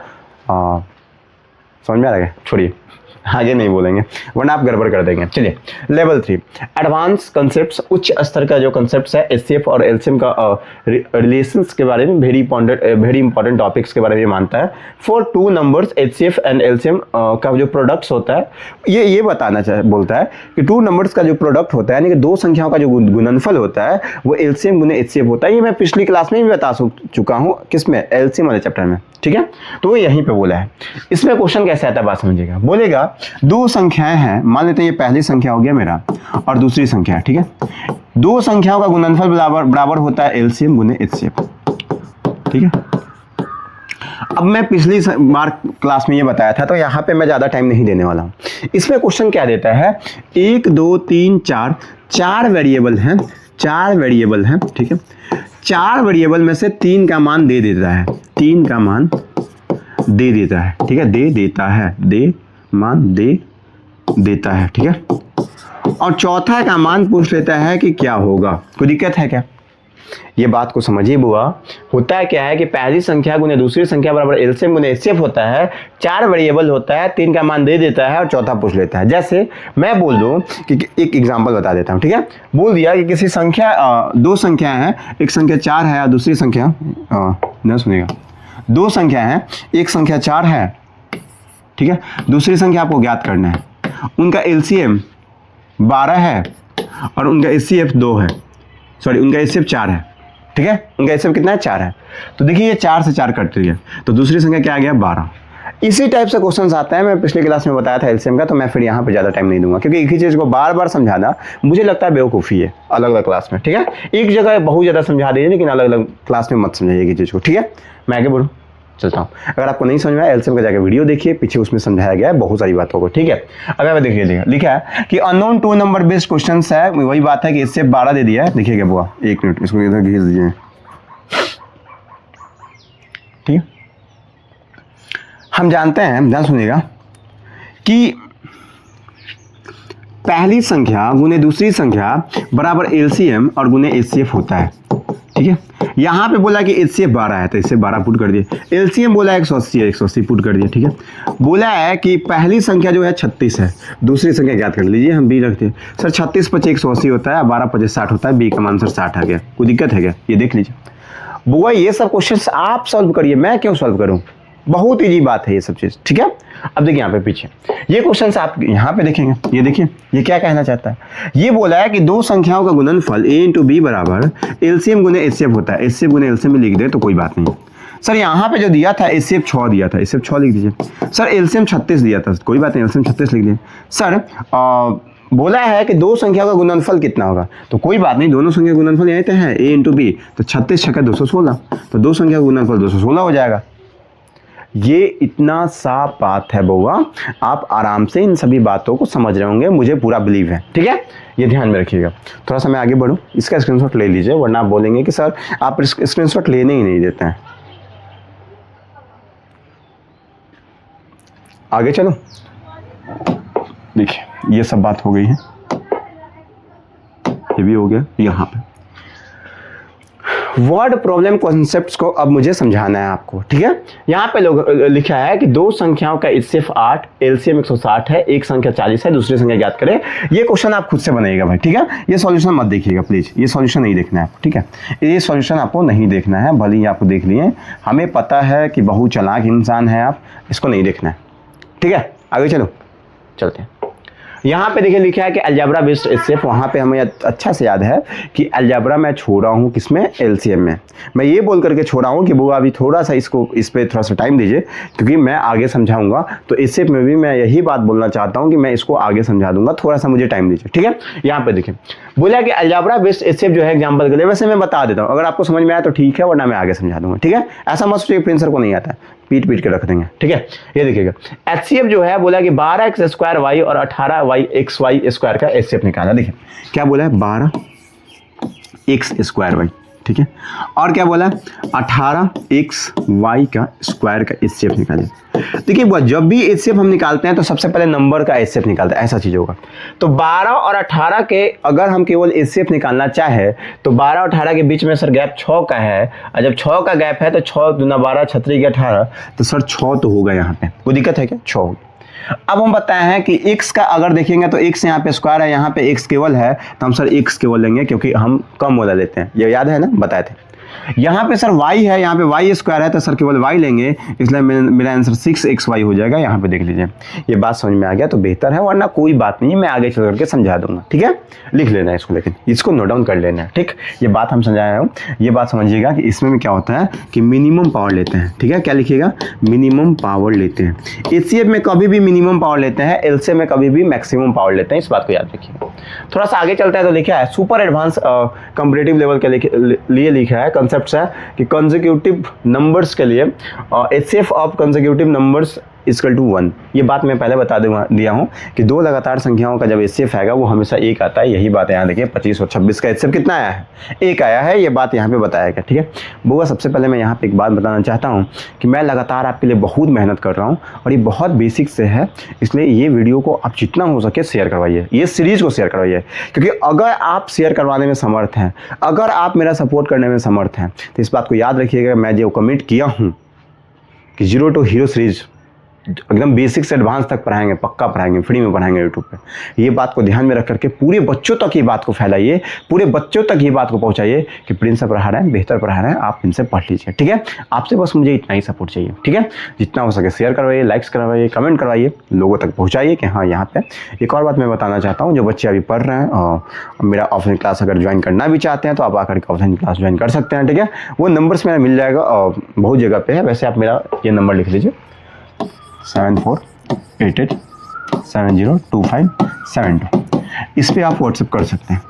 समझ में आ रहा है। छोड़िए, आगे नहीं बोलेंगे वरना आप गड़बड़ कर देंगे। चलिए, लेवल 3 एडवांस कॉन्सेप्ट्स, उच्च स्तर का जो कॉन्सेप्ट्स है एचसीएफ और एलसीएम का रिलेशंस के बारे में, वेरी इंपॉर्टेंट टॉपिक्स के बारे में मानता है। For 2 numbers HCF and LCM का जो प्रोडक्ट्स होता है, ये बताना बोलता है कि 2 नंबर्स का जो प्रोडक्ट होता है, यानी कि 2 संख्याओं का जो गुणनफल होता है वो एलसीएम गुने एचसीएफ होता है। ये मैं पिछली क्लास में भी बता चुका हूँ, किसमें, एलसीएम वाले चैप्टर में, ठीक है। तो वो यहीं पे बोला है। इसमें क्वेश्चन कैसे आता है बात समझिएगा। बोलेगा 2 संख्याएं हैं, मान लेते हैं ये पहली संख्या हो गया मेरा और दूसरी संख्या है, ठीक है। 2 संख्याओं का गुणनफल बराबर होता है एलसीएम गुने एचसीएफ, ठीक है। अब मैं पिछली बार क्लास में ये बताया था, तो यहाँ पे मैं ज्यादा टाइम नहीं देने वाला हूँ। इसमें क्वेश्चन क्या देता है, 1 2 3 4 वेरिएबल हैं, 4 वेरिएबल हैं, ठीक है। 4 वेरिएबल में से 3 का मान दे देता है, 3 का मान दे देता है, ठीक है, दे देता है, मान दे देता है, ठीक है। और चौथा का मान पूछ लेता है कि क्या होगा। कोई दिक्कत है क्या? ये बात को समझिए बुआ। होता है क्या है कि पहली संख्या गुने दूसरी संख्या बराबर एलसीएम गुने एचसीएफ होता है, 4 वेरिएबल होता है, 3 का मान दे देता है और चौथा पूछ लेता है। जैसे मैं बोल दूं कि एक एग्जांपल बता देता हूं, ठीक है। बोल दिया कि किसी संख्या 2 संख्या है, एक संख्या 4 है और दूसरी संख्या न सुनेगा, 2 संख्या है, एक संख्या 4 है, ठीक है, दूसरी संख्या आपको ज्ञात करना है। उनका एलसीएम 12 है और उनका एचसीएफ 2 है, सॉरी उनका एचसीएफ 4 है, ठीक है। उनका एचसीएफ कितना है, 4 है। तो देखिए ये 4 से 4 कट रही है, तो दूसरी संख्या क्या आ गया, 12। इसी टाइप से क्वेश्चंस आते हैं। मैं पिछले क्लास में बताया था एलसीएम का, तो मैं फिर यहाँ पे ज़्यादा टाइम नहीं दूंगा, क्योंकि एक ही चीज़ को बार बार समझाना मुझे लगता है बेवकूफ़ी है अलग अलग क्लास में, ठीक है। एक जगह बहुत ज़्यादा समझा दीजिए, लेकिन अलग अलग क्लास में मत समझाइए एक ही चीज़ को, ठीक है। मैं आगे बढ़ूँ चलता हूँ। अगर आपको नहीं समझ में आया, एलसीएम का जाकर वीडियो देखिए, पीछे उसमें समझाया गया है बहुत सारी बातों को, ठीक है। अगर मैं देखिए लिखा है कि अननोन 2 नंबर बेस्ड क्वेश्चन है, वही बात है कि इससे 12 दे दिया है। देखिए क्या बुआ, 1 मिनट इसको इधर घिस दीजिए, ठीक है। हम जानते हैं, ध्यान सुनिएगा, कि पहली संख्या गुने दूसरी संख्या बराबर एलसीएम और गुने एचसीएफ होता है, ठीक है। यहाँ पे बोला कि एचसीएफ 12 है, तो इससे 12 पुट कर दिए। एलसीएम बोला 180 है, 180 पुट कर दिया, ठीक है। बोला है कि पहली संख्या जो है 36 है, दूसरी संख्या ज्ञात कर लीजिए, हम बी रखते हैं। सर 36 × 5 180 होता है, 12 × 5 60 होता है, बी का मान सर 60 आ गया। कोई दिक्कत है क्या? ये देख लीजिए बुआ, ये सब क्वेश्चंस आप सॉल्व करिए, मैं क्यों सॉल्व करूं, बहुत इजी बात है ये सब चीज, ठीक है। अब देखिए यहाँ पे पीछे ये क्वेश्चंस आप यहाँ पे देखेंगे, ये देखिए ये क्या कहना चाहता है। ये बोला है कि 2 संख्याओं का गुणनफल a × b बराबर एलसीएम गुने एचसीएफ होता है। एचसीएफ गुने एलसीएम में लिख दे तो कोई बात नहीं, सर यहाँ पे जो दिया था एचसीएफ 6 दिया था, एचसीएफ 6 लिख दीजिए। सर एलसीएम 36 दिया था, कोई बात नहीं, एलसीएम 36 लिख दीजिए। सर बोला है कि दो संख्या का गुणनफल कितना होगा, तो कोई बात नहीं, दोनों संख्या का गुणनफल यही तो है a इंटू बी, तो 36 छक्का 216, तो दो संख्या का गुणनफल 216 हो जाएगा। ये इतना साफ बात है बउआ, आप आराम से इन सभी बातों को समझ रहे होंगे, मुझे पूरा बिलीव है, ठीक है। ये ध्यान में रखिएगा। थोड़ा सा मैं आगे बढ़ूँ, इसका स्क्रीनशॉट ले लीजिए, वरना आप बोलेंगे कि सर आप स्क्रीनशॉट लेने ही नहीं देते हैं। आगे चलो, देखिए ये सब बात हो गई है, ये भी हो गया। यहाँ पे वर्ड प्रॉब्लम कॉन्सेप्ट्स को अब मुझे समझाना है आपको, ठीक है। यहाँ पे लोग लिखा है कि दो संख्याओं का एचसीएफ 8, एलसीएम 160 है, एक संख्या 40 है, दूसरी संख्या ज्ञात करें। ये क्वेश्चन आप खुद से बनाइएगा भाई, ठीक है। ये सॉल्यूशन मत देखिएगा प्लीज, ये सॉल्यूशन नहीं देखना है आपको, ठीक है। ये सॉल्यूशन आपको नहीं देखना है, भले ही आपको देख लिए, हमें पता है कि बहुत चालाक इंसान है आप, इसको नहीं देखना है, ठीक है। आगे चलो, चलते हैं। यहाँ पे देखिए लिखा है कि अलजेब्रा बेस्ड एचसीएफ, वहाँ पे हमें अच्छा से याद है कि अलजेब्रा मैं छोड़ा हूँ किसमें, एलसीएम में। मैं ये बोल करके छोड़ा हूँ कि वो अभी थोड़ा सा इसको, इस पर थोड़ा सा टाइम दीजिए, क्योंकि मैं आगे समझाऊंगा। तो एचसीएफ में भी मैं यही बात बोलना चाहता हूँ कि मैं इसको आगे समझा दूंगा, थोड़ा सा मुझे टाइम दीजिए, ठीक है। यहाँ पे देखिए बोला कि अलजेब्रा बेस्ड एचसीएफ जो है एग्जाम्पल के लिए, वैसे मैं बता देता हूँ, अगर आपको समझ में आया तो ठीक है, वरना मैं आगे समझा दूंगा, ठीक है। ऐसा मत सोचिए प्रिंस सर को नहीं आता है, पीट पीट के रख देंगे, ठीक है। ये देखिएगा एचसीएफ जो है, बोला कि 12x² y और 18y(xy)² का एचसीएफ निकाला। देखिए क्या बोला है, 12x² y, ठीक है, और क्या बोला 18xy का स्क्वायर का एचसीएफ निकाले। देखिए जब भी एचसीएफ हम निकालते हैं तो सबसे पहले नंबर का एचसीएफ निकालते हैं, ऐसा चीज होगा। तो 12 और 18 के अगर हम केवल एचसीएफ निकालना चाहे तो 12 और 18 के बीच में सर गैप 6 का है, और जब 6 का गैप है तो 6 दूना 12 छत्री के 18, तो सर 6 तो होगा यहाँ पे, कोई दिक्कत है क्या, 6 होगा। अब हम बताए हैं कि x का अगर देखेंगे तो x यहाँ पे स्क्वायर है, यहाँ पे x केवल है, तो हम सर x केवल लेंगे, क्योंकि हम कम वाला लेते हैं, ये याद है ना, बताए थे। यहाँ पे सर y है, यहाँ पे y² है, तो सर केवल y लेंगे, इसलिए मेरा आंसर 6xy हो जाएगा। यहाँ पे देख लीजिए, ये बात समझ में आ गया तो बेहतर है, वरना कोई बात नहीं, मैं आगे चल करके समझा दूंगा, ठीक है। लिख लेना है इसको, लेकिन इसको नोट डाउन कर लेना है, ठीक। ये बात हम समझाए हूँ, ये बात समझिएगा कि इसमें क्या होता है कि मिनिमम पावर लेते हैं, ठीक है। क्या लिखिएगा, मिनिमम पावर लेते हैं। एचसीएफ में कभी भी मिनिमम पावर लेते हैं, एलसीएम में कभी भी मैक्सिमम पावर लेते हैं, इस बात को याद रखिएगा। थोड़ा सा आगे चलता है तो लिखा है सुपर एडवांस कंपैरेटिव लेवल के लिए लिखा है, कंसेप्ट है कि कंसेक्यूटिव नंबर्स के लिए HCF of consecutive numbers equal to 1। ये बात मैं पहले बता दिया हूँ कि दो लगातार संख्याओं का जब एचसीएफ आएगा वो हमेशा एक आता है। यही बात यहाँ देखिए, 25 और 26 का एचसीएफ कितना आया है, एक आया है। ये बात यहाँ पे बताया गया, ठीक है। बुआ सबसे पहले मैं यहाँ पे एक बात बताना चाहता हूँ कि मैं लगातार आपके लिए बहुत मेहनत कर रहा हूँ, और ये बहुत बेसिक से है, इसलिए ये वीडियो को आप जितना हो सके शेयर करवाइए, ये सीरीज को शेयर करवाइए, क्योंकि अगर आप शेयर करवाने में समर्थ हैं, अगर आप मेरा सपोर्ट करने में समर्थ हैं, तो इस बात को याद रखिएगा। मैं जो कमिट किया हूँ कि 0 to हीरो सीरीज एकदम बेसिक से एडवांस तक पढ़ाएंगे, पक्का पढ़ाएंगे, फ्री में पढ़ाएंगे यूट्यूब पे। ये बात को ध्यान में रख करके पूरे बच्चों तक ये बात को फैलाइए, पूरे बच्चों तक ये बात को पहुंचाइए कि प्रिंस पढ़ा रहे हैं, बेहतर पढ़ा रहे हैं, आप इनसे पढ़ लीजिए, ठीक है। आपसे बस मुझे इतना ही सपोर्ट चाहिए, ठीक है। जितना हो सके शेयर करवाइए, लाइक्स करवाइए, कमेंट करवाइए, लोगों तक पहुँचाइए कि हाँ यहाँ पे। एक और बात मैं बताना चाहता हूँ, जो बच्चे अभी पढ़ रहे हैं और मेरा ऑफलाइन क्लास अगर ज्वाइन करना भी चाहते हैं तो आप आकर के ऑफलाइन क्लास ज्वाइन कर सकते हैं, ठीक है। वो नंबर्स मेरा मिल जाएगा और बहुत जगह पे है, वैसे आप मेरा ये नंबर लिख लीजिए 7488702572। इस पे आप व्हाट्सएप कर सकते हैं।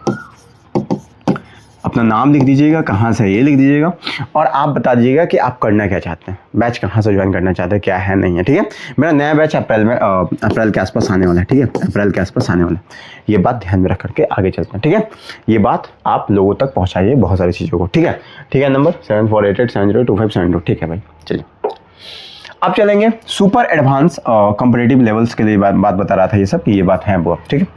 अपना नाम लिख दीजिएगा, कहाँ से ये लिख दीजिएगा, और आप बता दीजिएगा कि आप करना क्या चाहते हैं, बैच कहाँ से ज्वाइन करना चाहते हैं, क्या है नहीं है, ठीक है। मेरा नया बैच अप्रैल के आसपास आने वाला है, ठीक है, अप्रैल के आसपास आने वाला है। ये बात ध्यान में रख करके आगे चलते हैं, ठीक है। ये बात आप लोगों तक पहुँचाइए, बहुत सारी चीज़ों को, ठीक है। ठीक है, नंबर 7488702572, ठीक है भाई। चलिए अब चलेंगे सुपर एडवांस कंपैरेटिव लेवल्स के लिए बात बता रहा था ये सब कि ये बात है वो, ठीक है।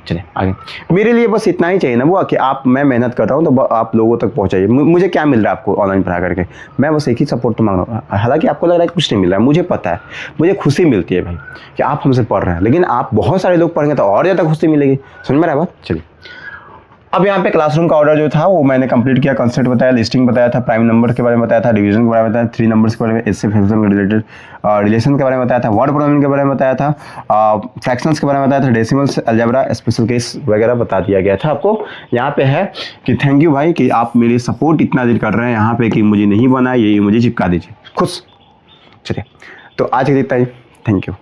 चलिए आगे। मेरे लिए बस इतना ही चाहिए ना वो कि आप, मैं मेहनत कर रहा हूँ तो आप लोगों तक पहुँचाइए। मुझे क्या मिल रहा है आपको ऑनलाइन पढ़ा करके, मैं बस एक ही सपोर्ट तो मांग रहा हूँ। हालांकि आपको लग रहा है कुछ नहीं मिल रहा है, मुझे पता है, मुझे खुशी मिलती है भाई कि आप हमसे पढ़ रहे हैं, लेकिन आप बहुत सारे लोग पढ़ेंगे तो और ज़्यादा खुशी मिलेगी। समझ में रहा है बात। चलिए अब यहाँ पे क्लासरूम का ऑर्डर जो था वो मैंने कंप्लीट किया, कंसेप्ट बताया, लिस्टिंग बताया था, प्राइम नंबर के बारे में बताया था, डिवीजन के बारे में बताया, 3 नंबर्स के बारे में, इससे रिलेटेड रिलेशन के बारे में बताया था, वर्ड प्रॉब्लम के बारे में बताया था, फ्रैक्शंस के बारे में बताया था, डेसिमल्स, अलजेब्रा, स्पेशल केस वगैरह बता दिया गया था आपको। यहाँ पे है कि थैंक यू भाई कि आप मेरे सपोर्ट इतना देर कर रहे हैं यहाँ पे कि मुझे नहीं बना, ये मुझे चिपका दीजिए, खुश। चलिए, तो आज के लिए इतना ही। Thank you.